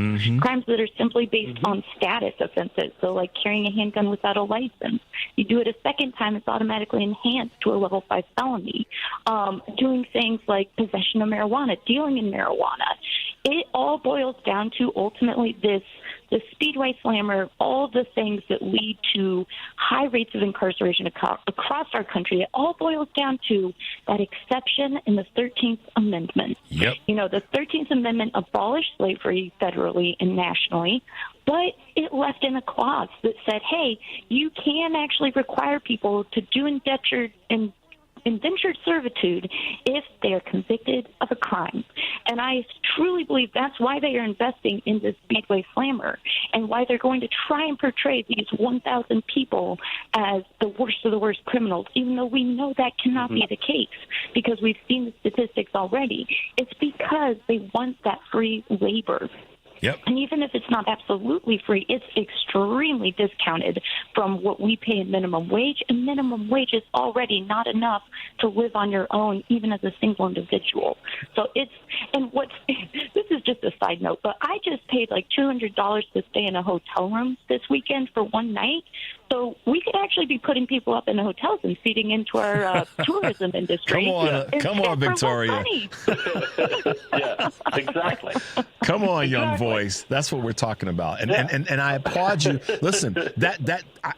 crimes that are simply based on status offenses. So like carrying a handgun without a license. You do it a second time, it's automatically enhanced to a level 5 felony. Doing things like possession of marijuana, dealing in marijuana. It all boils down to ultimately the Speedway slammer, all the things that lead to high rates of incarceration across our country. It all boils down to that exception in the 13th Amendment. Yep. The 13th Amendment abolished slavery federally and nationally, but it left in a clause that said, hey, you can actually require people to do indentured servitude if they are convicted of a crime. And I truly believe that's why they are investing in this Speedway slammer and why they're going to try and portray these 1,000 people as the worst of the worst criminals, even though we know that cannot be the case because we've seen the statistics already. It's because they want that free labor. Yep. And even if it's not absolutely free, it's extremely discounted from what we pay in minimum wage. And minimum wage is already not enough to live on your own, even as a single individual. So this is just a side note, but I just paid like $200 to stay in a hotel room this weekend for one night. So we could actually be putting people up in the hotels and feeding into our tourism industry. Come on, Victoria. Yeah, exactly. Come on, young voice. That's what we're talking about. And I applaud you. Listen,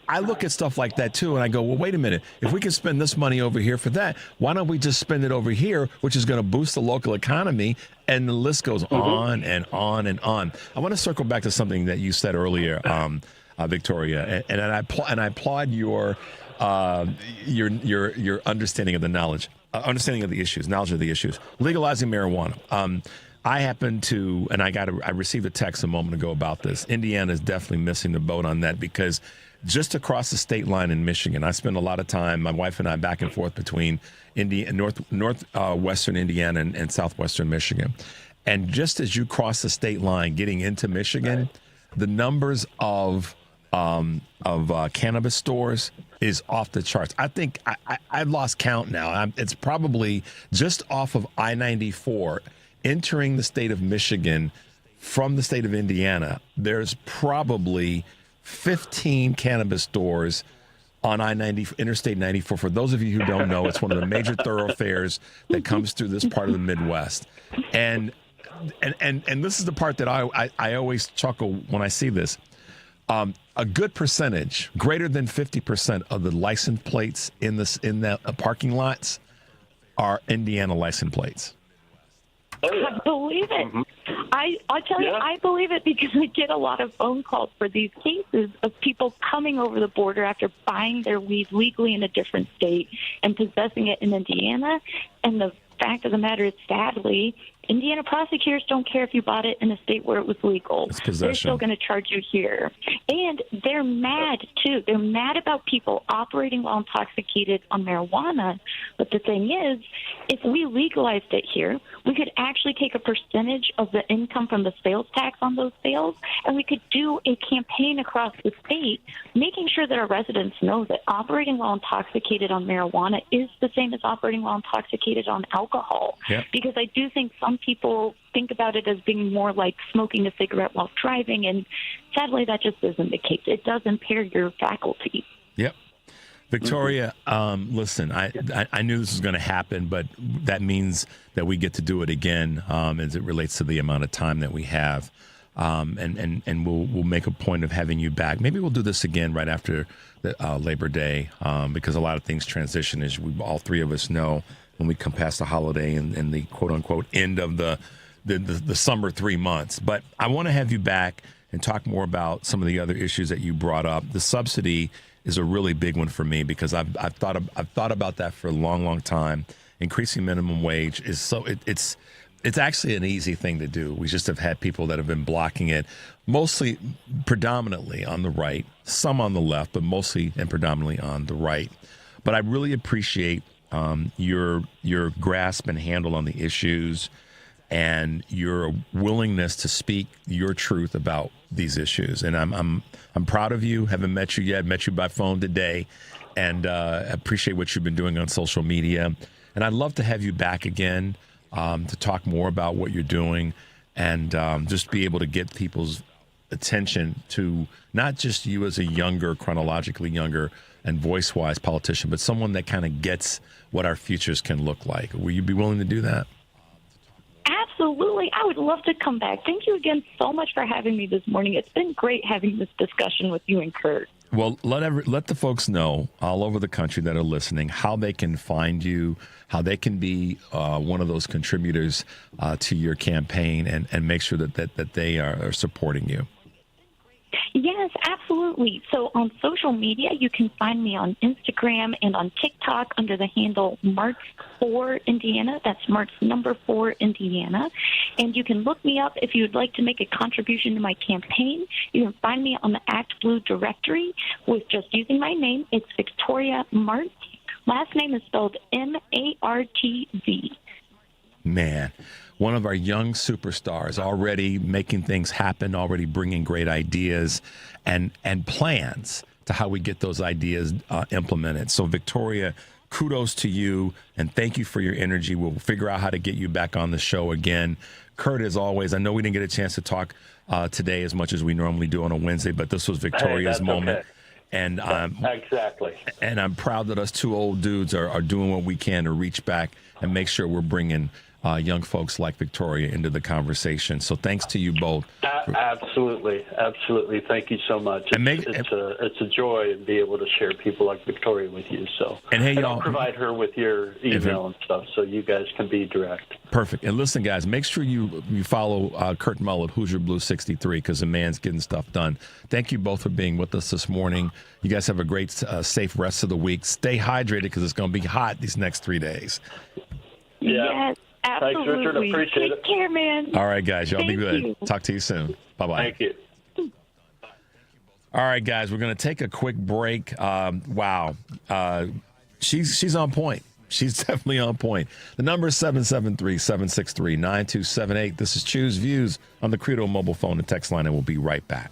I look at stuff like that too, and I go, well, wait a minute. If we can spend this money over here for that, why don't we just spend it over here, which is going to boost the local economy? And the list goes on and on and on. I want to circle back to something that you said earlier, Victoria, and I applaud your understanding of the knowledge of the issues, knowledge of the issues. Legalizing marijuana. I happen to, and I received a text a moment ago about this. Indiana is definitely missing the boat on that because just across the state line in Michigan, I spend a lot of time, my wife and I, back and forth between northwestern Indiana and southwestern Michigan. And just as you cross the state line getting into Michigan, the numbers of cannabis stores is off the charts. I think I've lost count now. It's probably just off of I-94 entering the state of Michigan from the state of Indiana. There's probably 15 cannabis stores on I-90, Interstate 94. For those of you who don't know, it's one of the major thoroughfares that comes through this part of the Midwest. And this is the part that I always chuckle when I see this. A good percentage, greater than 50% of the license plates in the parking lots are Indiana license plates. I believe it. I'll tell you, I believe it because I get a lot of phone calls for these cases of people coming over the border after buying their weed legally in a different state and possessing it in Indiana. And the fact of the matter is, sadly, Indiana prosecutors don't care if you bought it in a state where it was legal. They're still going to charge you here. And they're mad, too. They're mad about people operating while intoxicated on marijuana. But the thing is, if we legalized it here, we could actually take a percentage of the income from the sales tax on those sales, and we could do a campaign across the state making sure that our residents know that operating while intoxicated on marijuana is the same as operating while intoxicated on alcohol. Yep. Because I do think some people think about it as being more like smoking a cigarette while driving, and sadly that just isn't the case. It does impair your faculty. Yep. Victoria, listen, I knew this was going to happen, but that means that we get to do it again as it relates to the amount of time that we have. And we'll make a point of having you back. Maybe we'll do this again right after the Labor Day because a lot of things transition, as all three of us know, when we come past the holiday and the quote-unquote end of the summer 3 months. But I want to have you back and talk more about some of the other issues that you brought up. The subsidy is a really big one for me because I've thought about that for a long time. Increasing minimum wage is it's actually an easy thing to do. We just have had people that have been blocking it, predominantly on the right, some on the left, but mostly and predominantly on the right. But I really appreciate your grasp and handle on the issues and your willingness to speak your truth about these issues. And I'm proud of you. Haven't met you yet. Met you by phone today, and appreciate what you've been doing on social media. And I'd love to have you back again to talk more about what you're doing and just be able to get people's attention to not just you as a chronologically younger and voice-wise politician, but someone that kind of gets what our futures can look like. Will you be willing to do that? Absolutely. I would love to come back. Thank you again so much for having me this morning. It's been great having this discussion with you and Kurt. Well, let the folks know all over the country that are listening how they can find you, how they can be one of those contributors to your campaign and make sure that they are supporting you. Yes, absolutely. So on social media, you can find me on Instagram and on TikTok under the handle Martz4Indiana. That's Martz number 4 Indiana. And you can look me up if you would like to make a contribution to my campaign. You can find me on the Act Blue directory with just using my name. It's Victoria Martz. Last name is spelled Martz. Man, one of our young superstars, already making things happen, already bringing great ideas and plans to how we get those ideas implemented. So, Victoria, kudos to you, and thank you for your energy. We'll figure out how to get you back on the show again. Kurt, as always, I know we didn't get a chance to talk today as much as we normally do on a Wednesday, but this was Victoria's moment. Okay. And exactly. And I'm proud that us two old dudes are doing what we can to reach back and make sure we're bringing young folks like Victoria into the conversation. So thanks to you both. Absolutely. Thank you so much. It's a joy to be able to share people like Victoria with you. So, and hey, y'all, I'll provide her with your email and stuff so you guys can be direct. Perfect. And listen, guys, make sure you follow Kurt Mullett, Hoosier Blue 63, because the man's getting stuff done. Thank you both for being with us this morning. You guys have a great, safe rest of the week. Stay hydrated because it's going to be hot these next 3 days. Yeah. Yes. Absolutely. Thanks, Richard. Appreciate it. Take care, man. All right, guys. Y'all be good. You. Talk to you soon. Bye-bye. Thank you. All right, guys. We're going to take a quick break. Wow. She's on point. She's definitely on point. The number is 773-763-9278. This is Choose Views on the Credo mobile phone and text line, and we'll be right back.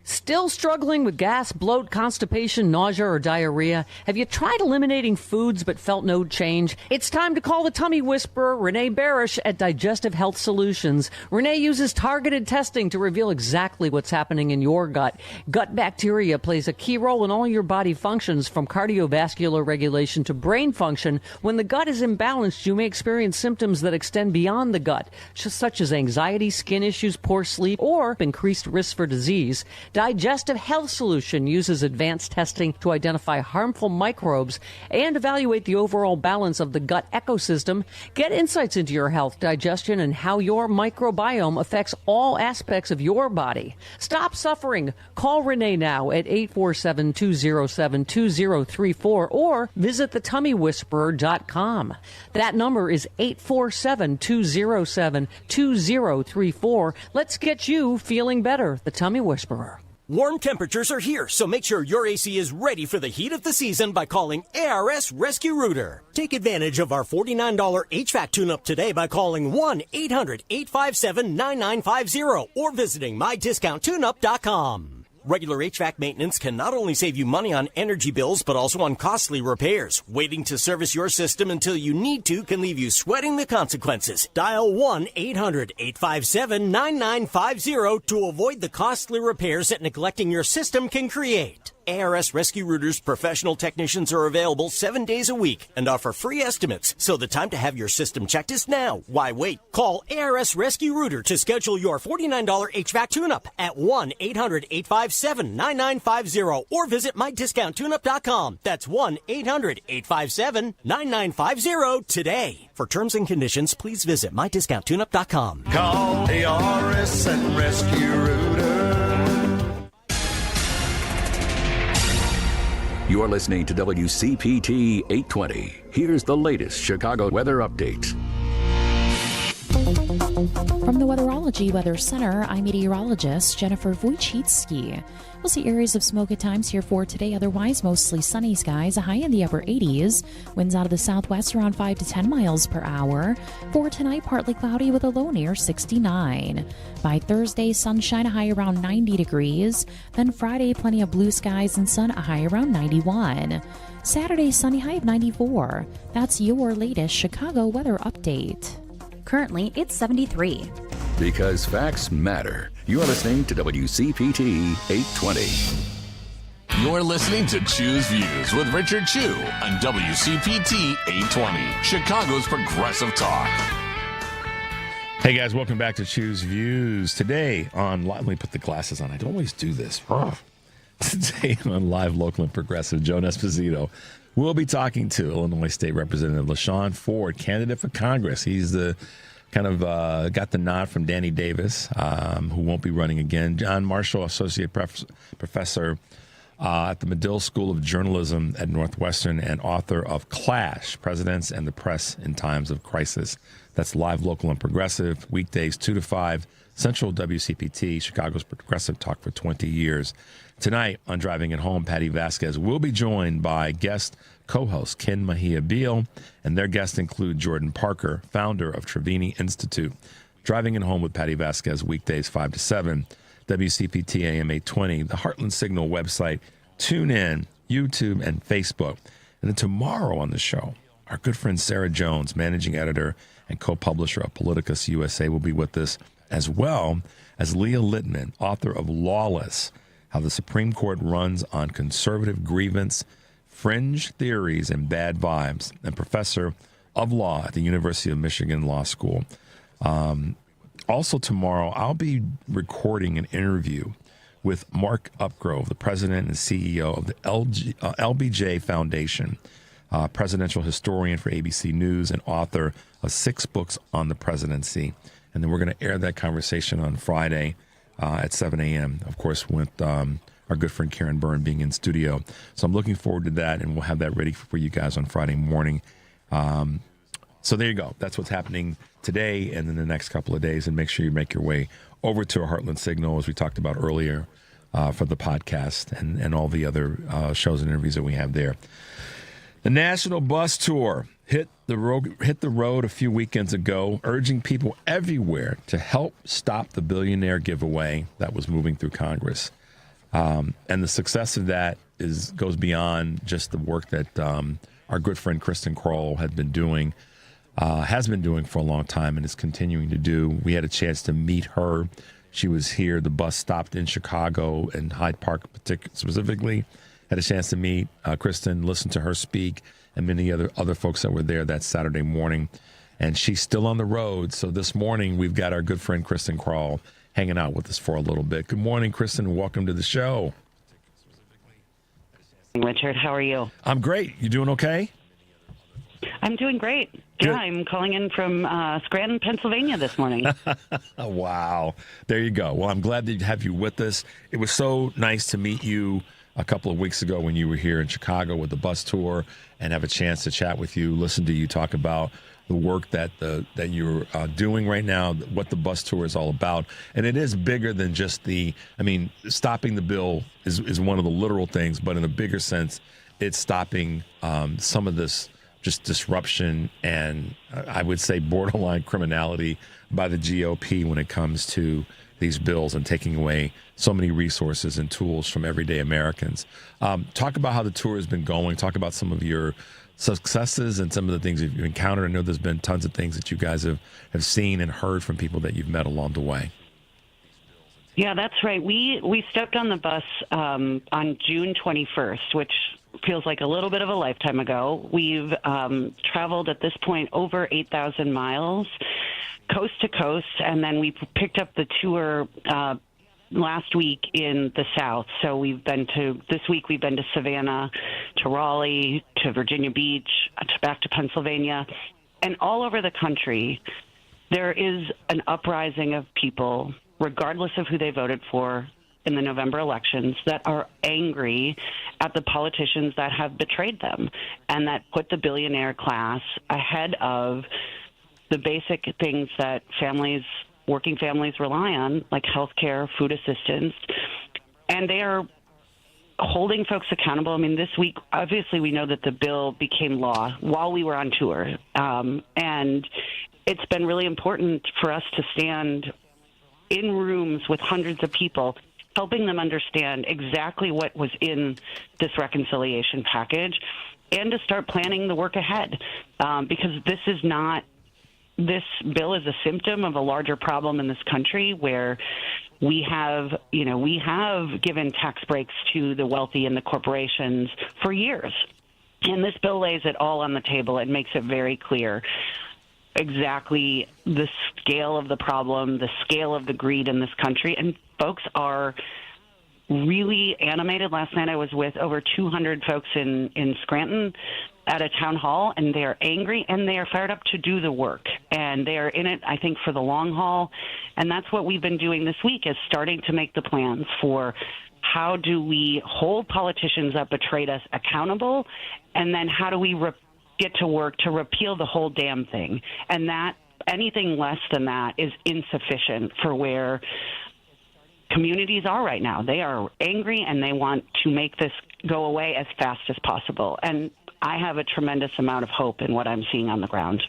Still struggling with gas, bloat, constipation, nausea, or diarrhea? Have you tried eliminating foods but felt no change? It's time to call the tummy whisperer, Renee Barish, at Digestive Health Solutions. Renee uses targeted testing to reveal exactly what's happening in your gut. Gut bacteria plays a key role in all your body functions, from cardiovascular regulation to brain function. When the gut is imbalanced, you may experience symptoms that extend beyond the gut, such as anxiety, skin issues, poor sleep, or increased risk for disease. Digestive Health Solution uses advanced testing to identify harmful microbes and evaluate the overall balance of the gut ecosystem. Get insights into your health, digestion, and how your microbiome affects all aspects of your body. Stop suffering. Call Renee now at 847-207-2034 or visit thetummywhisperer.com. That number is 847-207-2034. Let's get you feeling better. The Tummy Whisperer. Warm temperatures are here, so make sure your AC is ready for the heat of the season by calling ARS Rescue Rooter. Take advantage of our $49 HVAC tune-up today by calling 1-800-857-9950 or visiting mydiscounttune-up.com. Regular HVAC maintenance can not only save you money on energy bills, but also on costly repairs. Waiting to service your system until you need to can leave you sweating the consequences. Dial 1-800-857-9950 to avoid the costly repairs that neglecting your system can create. ARS Rescue Rooters professional technicians are available 7 days a week and offer free estimates, so the time to have your system checked is now. Why wait? Call ARS Rescue Rooter to schedule your $49 HVAC tune-up at 1-800-857-9950 or visit mydiscounttune-up.com. That's 1-800-857-9950 today. For terms and conditions, please visit mydiscounttune-up.com. Call ARS and Rescue Rooter. You're listening to WCPT 820. Here's the latest Chicago weather update. From the Weatherology Weather Center, I'm meteorologist Jennifer Wojcicki. We'll see areas of smoke at times here for today, otherwise mostly sunny skies, a high in the upper 80s. Winds out of the southwest around 5 to 10 miles per hour. For tonight, partly cloudy with a low near 69. By Thursday, sunshine, a high around 90 degrees. Then Friday, plenty of blue skies and sun, a high around 91. Saturday, sunny, high of 94. That's your latest Chicago weather update. Currently, it's 73. Because facts matter. You're listening to WCPT 820. You're listening to Choose Views with Richard Chu on WCPT 820, Chicago's progressive talk. Hey guys, welcome back to Choose Views. Today on, let me put the glasses on. I don't always do this. Today on Live, Local, and Progressive, Joan Esposito. We'll be talking to Illinois State Representative LaShawn Ford, candidate for Congress. He's the kind of got the nod from Danny Davis, who won't be running again. John Marshall, Associate Professor at the Medill School of Journalism at Northwestern and author of Clash, Presidents and the Press in Times of Crisis. That's live, local, and progressive, weekdays 2 to 5, Central WCPT, Chicago's progressive talk for 20 years. Tonight on Driving It Home, Patty Vasquez will be joined by guest co-host Ken Mejia Beal, and their guests include Jordan Parker, founder of Trevini Institute. Driving It Home with Patty Vasquez, weekdays 5 to 7, WCPT AM 820, the Heartland Signal website, TuneIn, YouTube, and Facebook. And then tomorrow on the show, our good friend Sarah Jones, managing editor and co-publisher of Politicus USA, will be with us, as well as Leah Littman, author of Lawless, How the Supreme Court Runs on Conservative Grievance, Fringe Theories, and Bad Vibes, and professor of law at the University of Michigan Law School. Also tomorrow, I'll be recording an interview with Mark Upgrove, the president and CEO of the LBJ Foundation, presidential historian for ABC News and author of 6 books on the presidency. And then we're going to air that conversation on Friday at 7 a.m., of course, with our good friend Karen Byrne being in studio. So I'm looking forward to that, and we'll have that ready for you guys on Friday morning. So there you go. That's what's happening today and in the next couple of days. And make sure you make your way over to our Heartland Signal, as we talked about earlier, for the podcast and all the other shows and interviews that we have there. The National Bus Tour hit the road a few weekends ago, urging people everywhere to help stop the billionaire giveaway that was moving through Congress. And the success of that goes beyond just the work that our good friend Kristen Crowell has been doing for a long time and is continuing to do. We had a chance to meet her. She was here. The bus stopped in Chicago and Hyde Park specifically. Had a chance to meet Kristen, listen to her speak, and many other folks that were there that Saturday morning. And she's still on the road. So this morning, we've got our good friend Kristen Crowell hanging out with us for a little bit. Good morning, Kristen. Welcome to the show. Richard, how are you? I'm great. You doing okay? I'm doing great. Good. Yeah, I'm calling in from Scranton, Pennsylvania this morning. Wow. There you go. Well, I'm glad to have you with us. It was so nice to meet you a couple of weeks ago when you were here in Chicago with the bus tour and have a chance to chat with you, listen to you talk about the work that you're doing right now, what the bus tour is all about. And it is bigger than just stopping the bill is one of the literal things, but in a bigger sense, it's stopping some of this just disruption and I would say borderline criminality by the GOP when it comes to these bills and taking away so many resources and tools from everyday Americans. Talk about how the tour has been going. Talk about some of your successes and some of the things that you've encountered. I know there's been tons of things that you guys have seen and heard from people that you've met along the way. Yeah, that's right. We stepped on the bus on June 21st, which feels like a little bit of a lifetime ago. We've traveled at this point over 8,000 miles, coast to coast, and then we picked up the tour last week in the South. So this week we've been to Savannah, to Raleigh, to Virginia Beach, back to Pennsylvania, and all over the country. There is an uprising of people, regardless of who they voted for in the November elections, that are angry at the politicians that have betrayed them and that put the billionaire class ahead of the basic things that working families rely on, like health care, food assistance, and they are holding folks accountable. I mean, this week, obviously, we know that the bill became law while we were on tour, and it's been really important for us to stand in rooms with hundreds of people, helping them understand exactly what was in this reconciliation package and to start planning the work ahead, because this bill is a symptom of a larger problem in this country where we have given tax breaks to the wealthy and the corporations for years. And this bill lays it all on the table and makes it very clear exactly the scale of the problem, the scale of the greed in this country. And folks are really animated. Last night I was with over 200 folks in Scranton at a town hall, and they are angry, and they are fired up to do the work. And they are in it, I think, for the long haul. And that's what we've been doing this week, is starting to make the plans for how do we hold politicians that betrayed us accountable, and then how do we get to work to repeal the whole damn thing. And that anything less than that is insufficient for where communities are right now. They are angry, and they want to make this go away as fast as possible. And I have a tremendous amount of hope in what I'm seeing on the ground.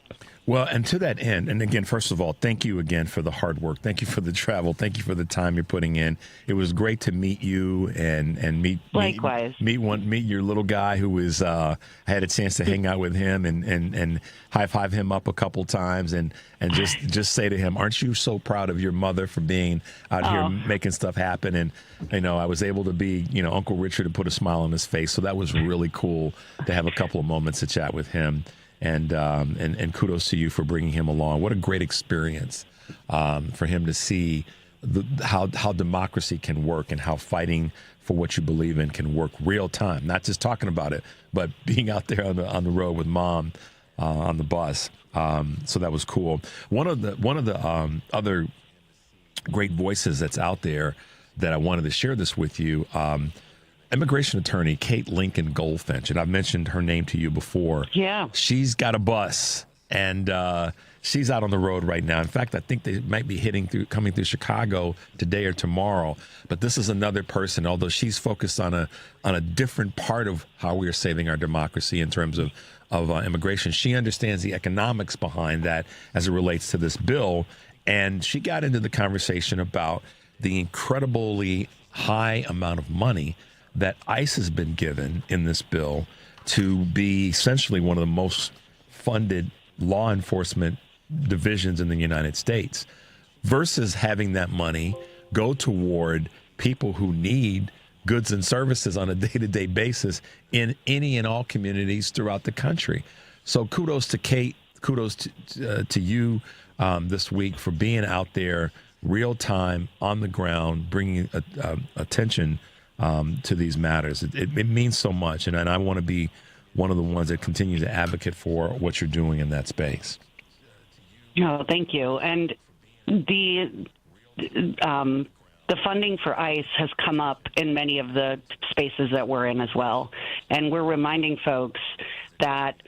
Well, and to that end, and again, first of all, thank you again for the hard work. Thank you for the travel. Thank you for the time you're putting in. It was great to meet you and meet likewise meet your little guy who was. I had a chance to hang out with him and high five him up a couple times and just say to him, "Aren't you so proud of your mother for being out here making stuff happen?" And I was able to be Uncle Richard and put a smile on his face. So that was really cool to have a couple of moments to chat with him. And kudos to you for bringing him along. What a great experience for him to see how democracy can work and how fighting for what you believe in can work real time. Not just talking about it, but being out there on the road with Mom on the bus. So that was cool. One of the other great voices that's out there that I wanted to share this with you. Immigration attorney Kate Lincoln Goldfinch, and I've mentioned her name to you before. Yeah. She's got a bus, and she's out on the road right now. In fact, I think they might be coming through Chicago today or tomorrow. But this is another person, although she's focused on a different part of how we are saving our democracy in terms of immigration. She understands the economics behind that as it relates to this bill, and she got into the conversation about the incredibly high amount of money that ICE has been given in this bill to be essentially one of the most funded law enforcement divisions in the United States, versus having that money go toward people who need goods and services on a day-to-day basis in any and all communities throughout the country. So kudos to Kate, kudos to you this week for being out there real time on the ground, bringing attention to these matters. It means so much, and I want to be one of the ones that continue to advocate for what you're doing in that space. No, thank you. And the funding for ICE has come up in many of the spaces that we're in as well. And we're reminding folks that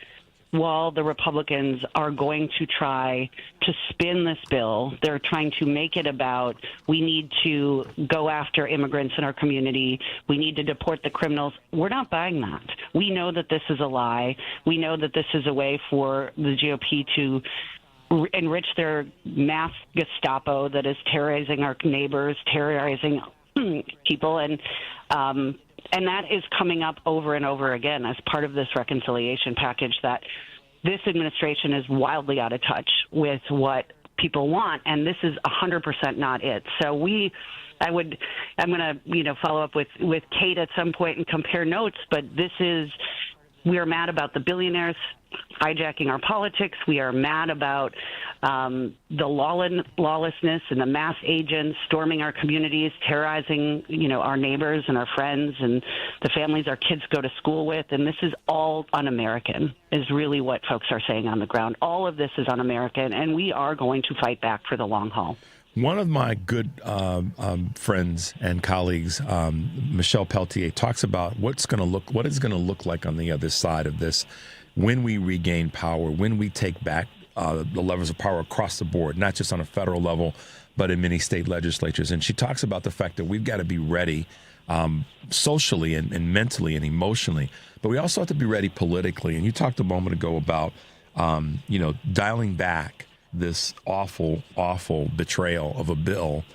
while the Republicans are going to try to spin this bill, they're trying to make it about, we need to go after immigrants in our community, we need to deport the criminals. We're not buying that. We know that this is a lie. We know that this is a way for the GOP to enrich their mass Gestapo that is terrorizing our neighbors, terrorizing people, and that is coming up over and over again as part of this reconciliation package, that this administration is wildly out of touch with what people want, and this is 100% not it. So I'm going to follow up with Kate at some point and compare notes, but we are mad about the billionaires hijacking our politics. We are mad about the lawlessness and the mass agents storming our communities, terrorizing, our neighbors and our friends and the families our kids go to school with. And this is all un-American, is really what folks are saying on the ground. All of this is un-American, and we are going to fight back for the long haul. One of my good friends and colleagues, Michelle Peltier, talks about what it's going to look like on the other side of this when we regain power, when we take back the levers of power across the board, not just on a federal level, but in many state legislatures. And she talks about the fact that we've got to be ready socially and mentally and emotionally, but we also have to be ready politically. And you talked a moment ago about, dialing back this awful, awful betrayal of a bill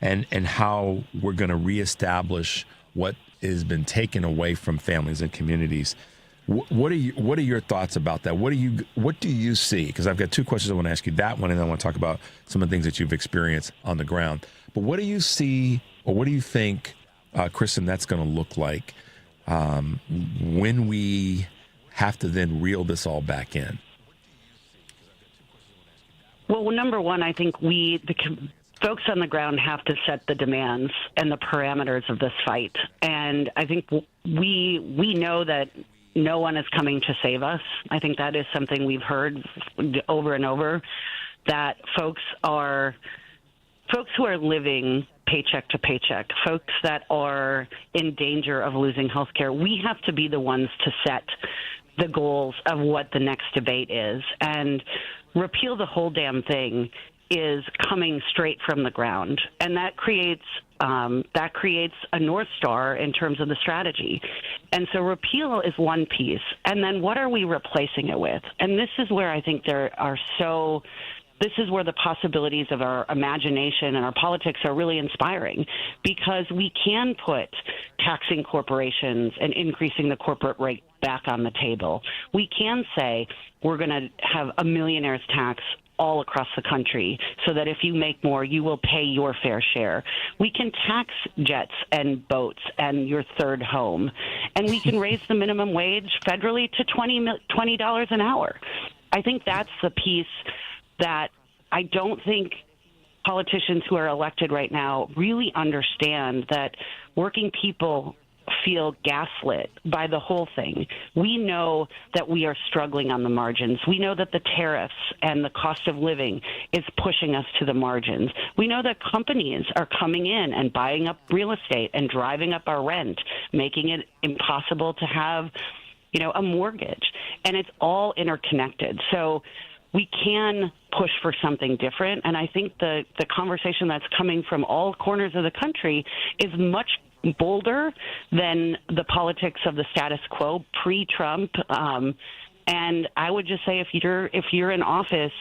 and how we're going to reestablish what has been taken away from families and communities. What are your thoughts about that? What do you see? Because I've got two questions I want to ask you. That one, and then I want to talk about some of the things that you've experienced on the ground. But what do you see, or what do you think, Kristen, that's going to look like when we have to then reel this all back in? Well, number one, I think the folks on the ground have to set the demands and the parameters of this fight. And I think we know that no one is coming to save us. I think that is something we've heard over and over, that folks who are living paycheck to paycheck, folks that are in danger of losing health care, we have to be the ones to set the goals of what the next debate is. And repeal the whole damn thing is coming straight from the ground, and that creates a North Star in terms of the strategy. And so repeal is one piece, and then what are we replacing it with? And this is where I think this is where the possibilities of our imagination and our politics are really inspiring, because we can put taxing corporations and increasing the corporate rate back on the table. We can say we're going to have a millionaire's tax all across the country so that if you make more, you will pay your fair share. We can tax jets and boats and your third home. And we can raise the minimum wage federally to $20 an hour. I think that's the piece that I don't think politicians who are elected right now really understand, that working people feel gaslit by the whole thing. We know that we are struggling on the margins. We know that the tariffs and the cost of living is pushing us to the margins. We know that companies are coming in and buying up real estate and driving up our rent, making it impossible to have, a mortgage. And it's all interconnected. So we can push for something different. And I think the conversation that's coming from all corners of the country is much bolder than the politics of the status quo pre-Trump. And I would just say, if you're in office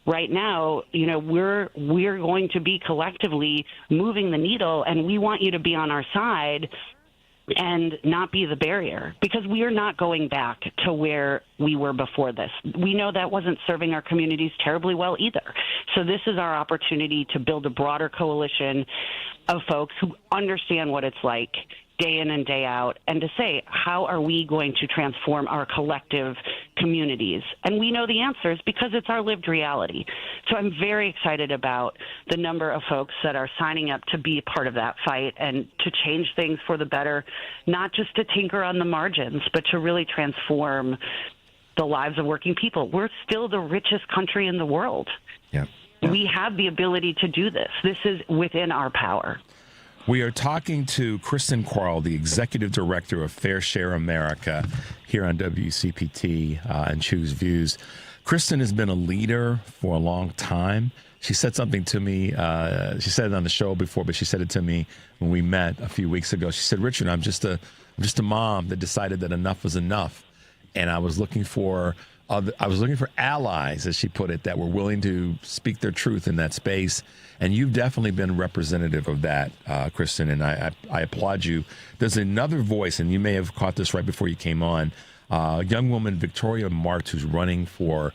right now, we're going to be collectively moving the needle, and we want you to be on our side and not be the barrier, because we are not going back to where we were before this. We know that wasn't serving our communities terribly well either. So this is our opportunity to build a broader coalition of folks who understand what it's like day in and day out, and to say, how are we going to transform our collective communities? And we know the answers because it's our lived reality. So I'm very excited about the number of folks that are signing up to be a part of that fight and to change things for the better, not just to tinker on the margins, but to really transform the lives of working people. We're still the richest country in the world. Yeah. We have the ability to do this. This is within our power. We are talking to Kristen Crowell, the Executive Director of Fair Share America here on WCPT and Choose Views. Kristen has been a leader for a long time. She said something to me. She said it on the show before, but she said it to me when we met a few weeks ago. She said, "Richard, I'm just a mom that decided that enough was enough, and I was looking for allies," as she put it, that were willing to speak their truth in that space. And you've definitely been representative of that, Kristen, and I applaud you. There's another voice, and you may have caught this right before you came on, a young woman, Victoria Martz, who's running for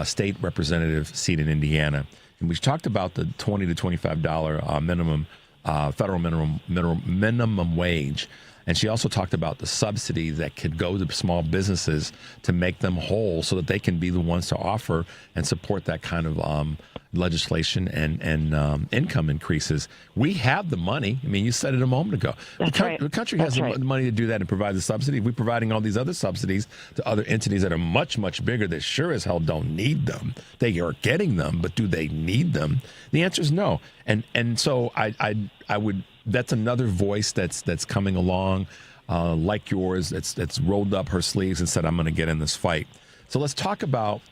state representative seat in Indiana. And we talked about the $20 to $25 minimum, federal minimum wage. And she also talked about the subsidy that could go to small businesses to make them whole so that they can be the ones to offer and support that kind of legislation and income increases. We have the money. I mean, you said it a moment ago. The country has the money to do that and provide the subsidy. We're providing all these other subsidies to other entities that are much, much bigger that sure as hell don't need them. They are getting them, but do they need them? The answer is no. And so I would. That's another voice that's coming along, like yours. That's rolled up her sleeves and said, "I'm going to get in this fight." So let's talk about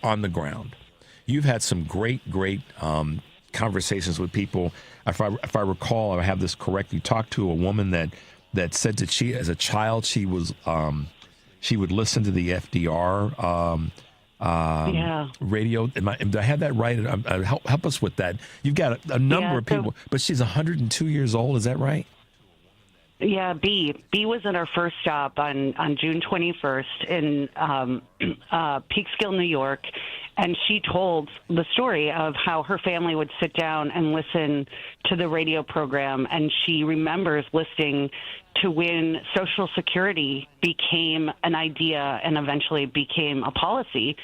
on the ground. You've had some great conversations with people. If I recall, I have this correct. You talked to a woman that said that she, as a child, she would listen to the FDR. Radio. Do I have that right? Help us with that. You've got a number of people, but she's 102 years old. Is that right? Yeah, B was at our first stop on June 21st in Peekskill, New York, and she told the story of how her family would sit down and listen to the radio program, and she remembers listening to when Social Security became an idea and eventually became a policy,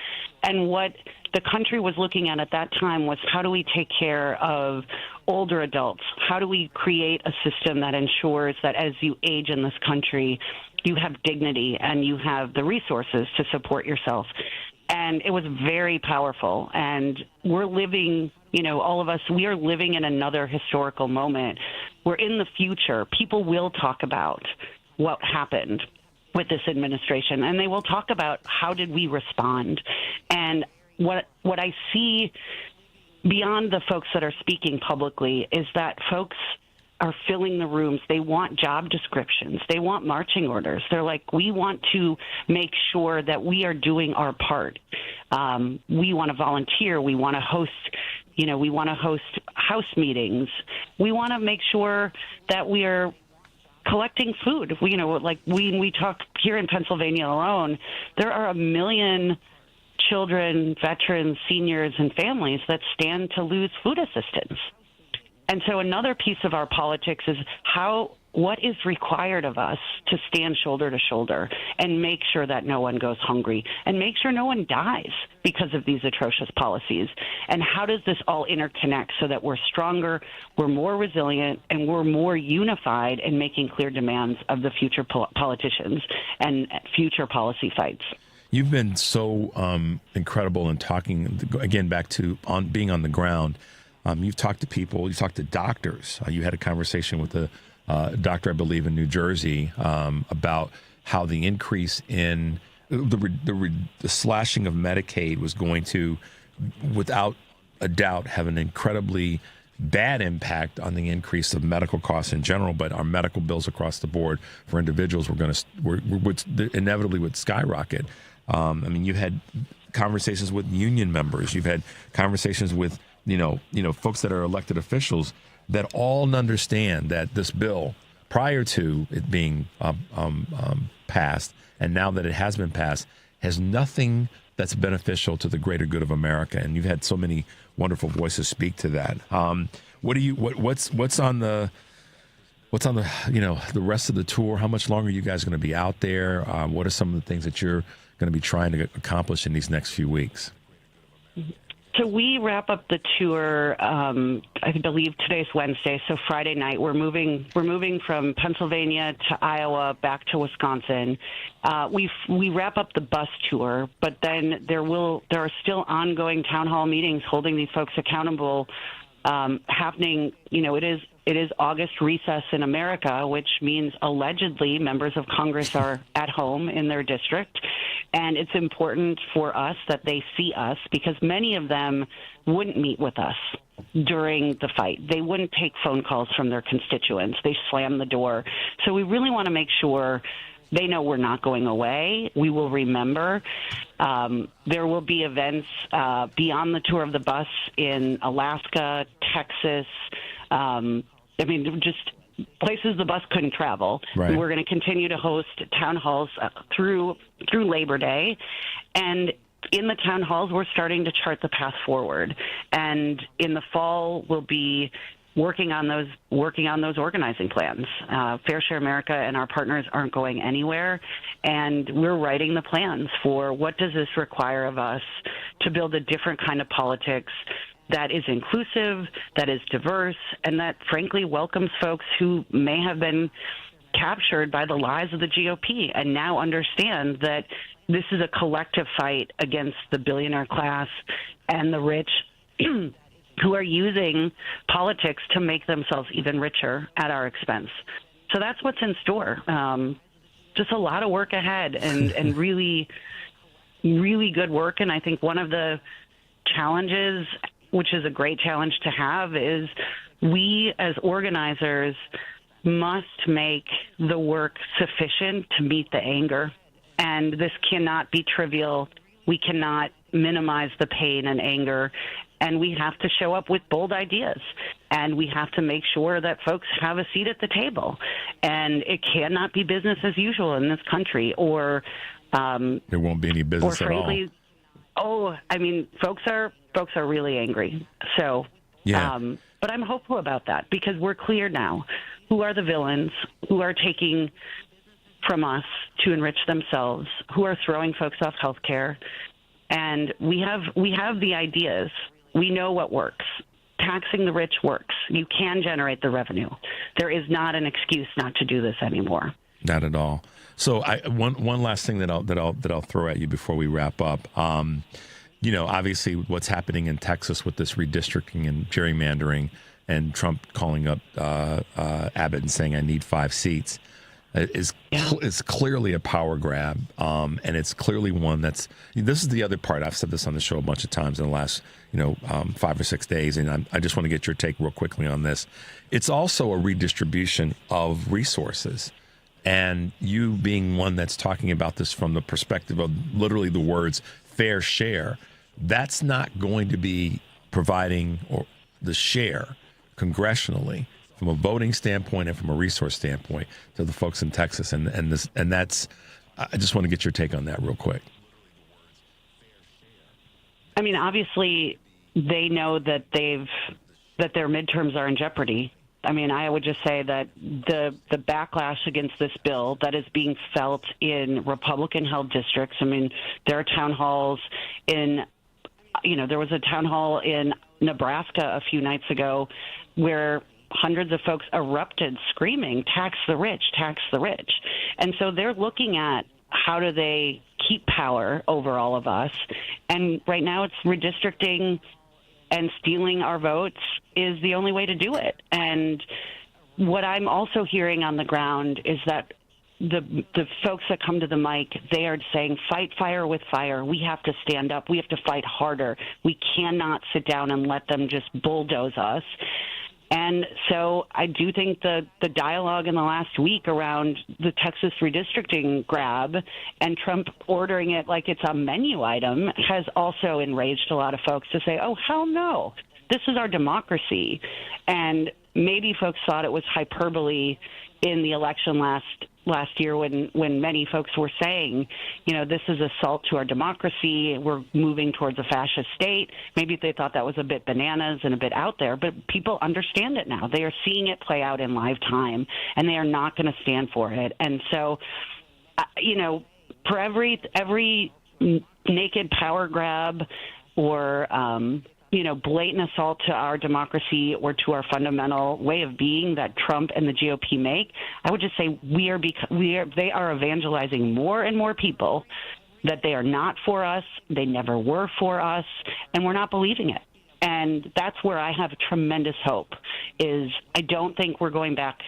and what the country was looking at that time was how do we take care of older adults? How do we create a system that ensures that as you age in this country, you have dignity and you have the resources to support yourself? And it was very powerful. And we're living, all of us, we are living in another historical moment. We're in the future. People will talk about what happened with this administration, and they will talk about how did we respond. And what I see beyond the folks that are speaking publicly is that folks are filling the rooms. They want job descriptions. They want marching orders. They're like, we want to make sure that we are doing our part. We want to volunteer. We want to host, we want to host house meetings. We want to make sure that we are collecting food. We talk here in Pennsylvania alone, there are 1 million children, veterans, seniors, and families that stand to lose food assistance. And so another piece of our politics is what is required of us to stand shoulder to shoulder and make sure that no one goes hungry and make sure no one dies because of these atrocious policies. And how does this all interconnect so that we're stronger, we're more resilient, and we're more unified in making clear demands of the future politicians and future policy fights? You've been so incredible in talking, again, back to being on the ground. You've talked to people, you've talked to doctors. You had a conversation with a doctor, I believe, in New Jersey about how the increase in the slashing of Medicaid was going to, without a doubt, have an incredibly bad impact on the increase of medical costs in general, but our medical bills across the board for individuals inevitably would skyrocket. You had conversations with union members. You've had conversations with folks that are elected officials that all understand that this bill, prior to it being passed, and now that it has been passed, has nothing that's beneficial to the greater good of America. And you've had so many wonderful voices speak to that. What's on the the rest of the tour? How much longer are you guys going to be out there? What are some of the things that you're going to be trying to accomplish in these next few weeks? So we wrap up the tour, I believe today's Wednesday, so Friday night. We're moving from Pennsylvania to Iowa back to Wisconsin. We wrap up the bus tour, but then there are still ongoing town hall meetings holding these folks accountable happening. It is August recess in America, which means allegedly members of Congress are at home in their district. And it's important for us that they see us because many of them wouldn't meet with us during the fight. They wouldn't take phone calls from their constituents. They slam the door. So we really want to make sure they know we're not going away. We will remember. There will be events beyond the tour of the bus in Alaska, Texas, just places the bus couldn't travel. Right. We're going to continue to host town halls through Labor Day. And in the town halls, we're starting to chart the path forward. And in the fall, we'll be working on those organizing plans. Fair Share America and our partners aren't going anywhere, and we're writing the plans for what does this require of us to build a different kind of politics that is inclusive, that is diverse, and that frankly welcomes folks who may have been captured by the lies of the GOP and now understand that this is a collective fight against the billionaire class and the rich who are using politics to make themselves even richer at our expense. So that's what's in store. Just a lot of work ahead and really, really good work. And I think one of the challenges, which is a great challenge to have, is we as organizers must make the work sufficient to meet the anger. And this cannot be trivial. We cannot minimize the pain and anger. And we have to show up with bold ideas. And we have to make sure that folks have a seat at the table. And it cannot be business as usual in this country, or there won't be any business at all. Folks are really angry. So, yeah. But I'm hopeful about that because we're clear now who are the villains, who are taking from us to enrich themselves, who are throwing folks off health care, And we have the ideas. We know what works. Taxing the rich works. You can generate the revenue. There is not an excuse not to do this anymore. Not at all. So one last thing that I'll throw at you before we wrap up. Obviously what's happening in Texas with this redistricting and gerrymandering, and Trump calling up Abbott and saying, I need 5 seats, is clearly a power grab. And it's clearly one this is the other part. I've said this on the show a bunch of times in the last, 5 or 6 days. And I just want to get your take real quickly on this. It's also a redistribution of resources. And you being one that's talking about this from the perspective of literally the words fair share, that's not going to be providing the share congressionally from a voting standpoint and from a resource standpoint to the folks in Texas. And that's, I just want to get your take on that real quick. I mean, obviously they know that their midterms are in jeopardy. I mean, I would just say that the backlash against this bill that is being felt in Republican-held districts. I mean, there are town halls there was a town hall in Nebraska a few nights ago where hundreds of folks erupted screaming, tax the rich, tax the rich. And so they're looking at how do they keep power over all of us. And right now it's redistricting and stealing our votes is the only way to do it. And what I'm also hearing on the ground is that the folks that come to the mic, they are saying, fight fire with fire. We have to stand up. We have to fight harder. We cannot sit down and let them just bulldoze us. And so I do think the dialogue in the last week around the Texas redistricting grab and Trump ordering it like it's a menu item has also enraged a lot of folks to say, oh, hell no, this is our democracy. And maybe folks thought it was hyperbole in the election last year when many folks were saying, this is assault to our democracy. We're moving towards a fascist state. Maybe they thought that was a bit bananas and a bit out there, but people understand it now. They are seeing it play out in live time, and they are not going to stand for it. And so, for every naked power grab or blatant assault to our democracy or to our fundamental way of being that Trump and the GOP make, I would just say they are evangelizing more and more people that they are not for us, they never were for us, and we're not believing it. And that's where I have tremendous hope, is I don't think we're going back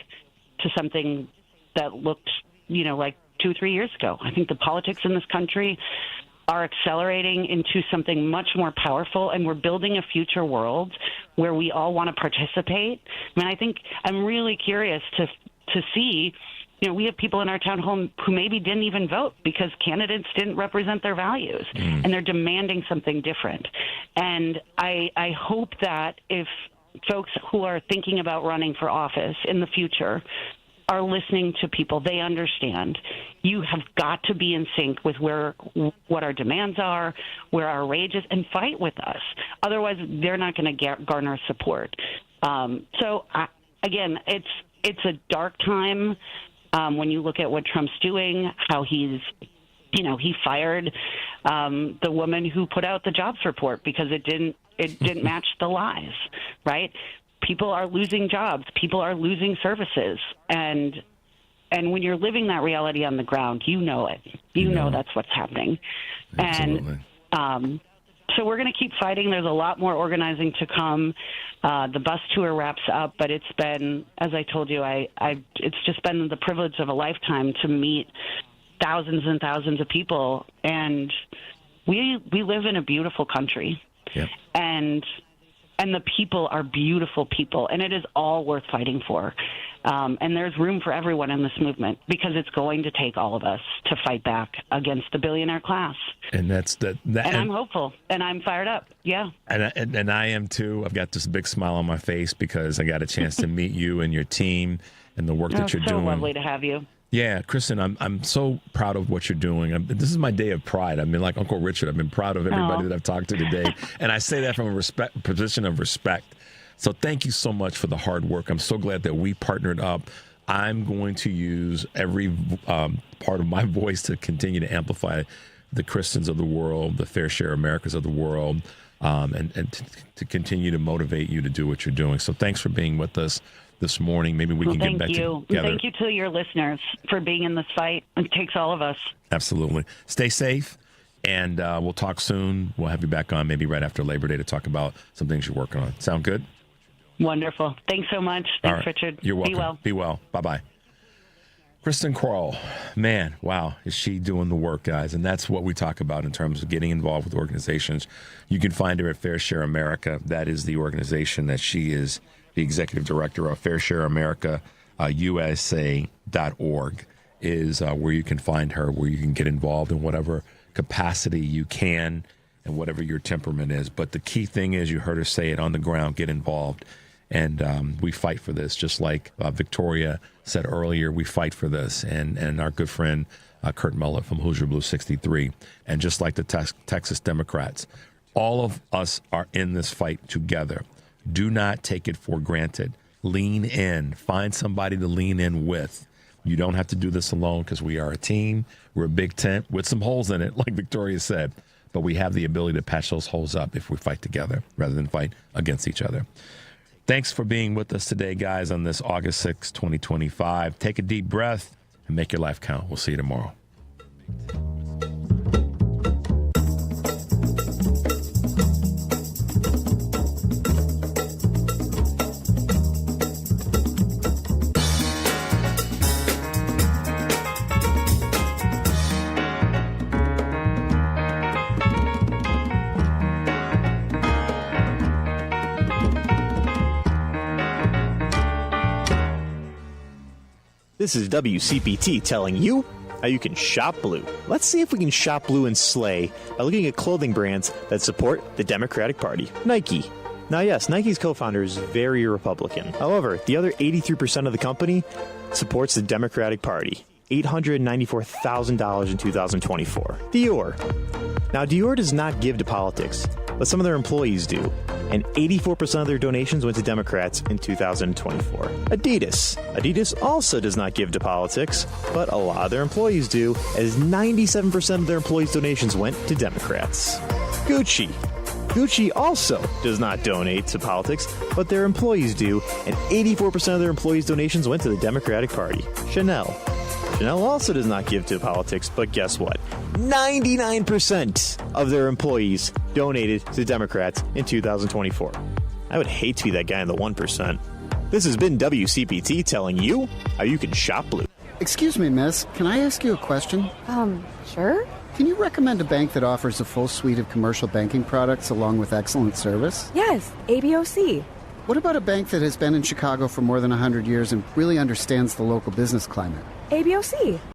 to something that looked, like 2-3 years ago. I think the politics in this country are accelerating into something much more powerful, and we're building a future world where we all want to participate. I mean, I think I'm really curious to see, we have people in our town hall who maybe didn't even vote because candidates didn't represent their values, and they're demanding something different. And I hope that if folks who are thinking about running for office in the future are listening to people, they understand you have got to be in sync with what our demands are, where our rage is, and fight with us. Otherwise, they're not going to garner support. Again, it's a dark time when you look at what Trump's doing, how he fired the woman who put out the jobs report because it didn't match the lies, right? People are losing jobs. People are losing services. And when you're living that reality on the ground, you know it. You know that's what's happening. Absolutely. And so we're going to keep fighting. There's a lot more organizing to come. The bus tour wraps up, but it's been, as I told you, it's just been the privilege of a lifetime to meet thousands and thousands of people. And we live in a beautiful country. Yep. And the people are beautiful people, and it is all worth fighting for. And there's room for everyone in this movement because it's going to take all of us to fight back against the billionaire class. And and I'm hopeful, and I'm fired up. Yeah. And I am too. I've got this big smile on my face because I got a chance to meet you and your team and the work that you're doing. So lovely to have you. Yeah, Kristen, I'm so proud of what you're doing. This is my day of pride. I mean, like Uncle Richard, I've been proud of everybody that I've talked to today. And I say that from a position of respect. So thank you so much for the hard work. I'm so glad that we partnered up. I'm going to use every part of my voice to continue to amplify the Kristens of the world, the Fair Share Americas of the world, and to continue to motivate you to do what you're doing. So thanks for being with us this morning. Maybe we can get back together. Thank you to your listeners for being in this fight. It takes all of us. Absolutely. Stay safe, and we'll talk soon. We'll have you back on maybe right after Labor Day to talk about some things you're working on. Sound good? Wonderful. Thanks so much. Thanks, right. Richard. You're welcome. Be well. Be well. Bye-bye. Kristen Crowell, man, wow, is she doing the work, guys? And that's what we talk about in terms of getting involved with organizations. You can find her at Fair Share America. That is the organization that she is the executive director of. Fair Share America, USA.org is where you can find her, where you can get involved in whatever capacity you can and whatever your temperament is. But the key thing is, you heard her say it on the ground, get involved. And we fight for this, just like Victoria said earlier, we fight for this. And our good friend Kurt Mullett from Hoosier Blue 63, and just like the Texas Democrats, all of us are in this fight together. Do not take it for granted. Lean in. Find somebody to lean in with. You don't have to do this alone, because we are a team. We're a big tent with some holes in it, like Victoria said. But we have the ability to patch those holes up if we fight together rather than fight against each other. Thanks for being with us today, guys, on this August 6, 2025. Take a deep breath and make your life count. We'll see you tomorrow. This is WCPT telling you how you can shop blue. Let's see if we can shop blue and slay by looking at clothing brands that support the Democratic Party. Nike. Now, yes, Nike's co-founder is very Republican. However, the other 83% of the company supports the Democratic Party. $894,000 in 2024. Dior. Now, Dior does not give to politics, but some of their employees do, and 84% of their donations went to Democrats in 2024. Adidas. Adidas also does not give to politics, but a lot of their employees do, as 97% of their employees' donations went to Democrats. Gucci. Gucci also does not donate to politics, but their employees do, and 84% of their employees' donations went to the Democratic Party. Chanel. Chanel also does not give to politics, but guess what? 99% of their employees donated to Democrats in 2024. I would hate to be that guy in the 1%. This has been WCPT telling you how you can shop blue. Excuse me, miss. Can I ask you a question? Sure. Can you recommend a bank that offers a full suite of commercial banking products along with excellent service? Yes, ABOC. What about a bank that has been in Chicago for more than 100 years and really understands the local business climate? ABOC.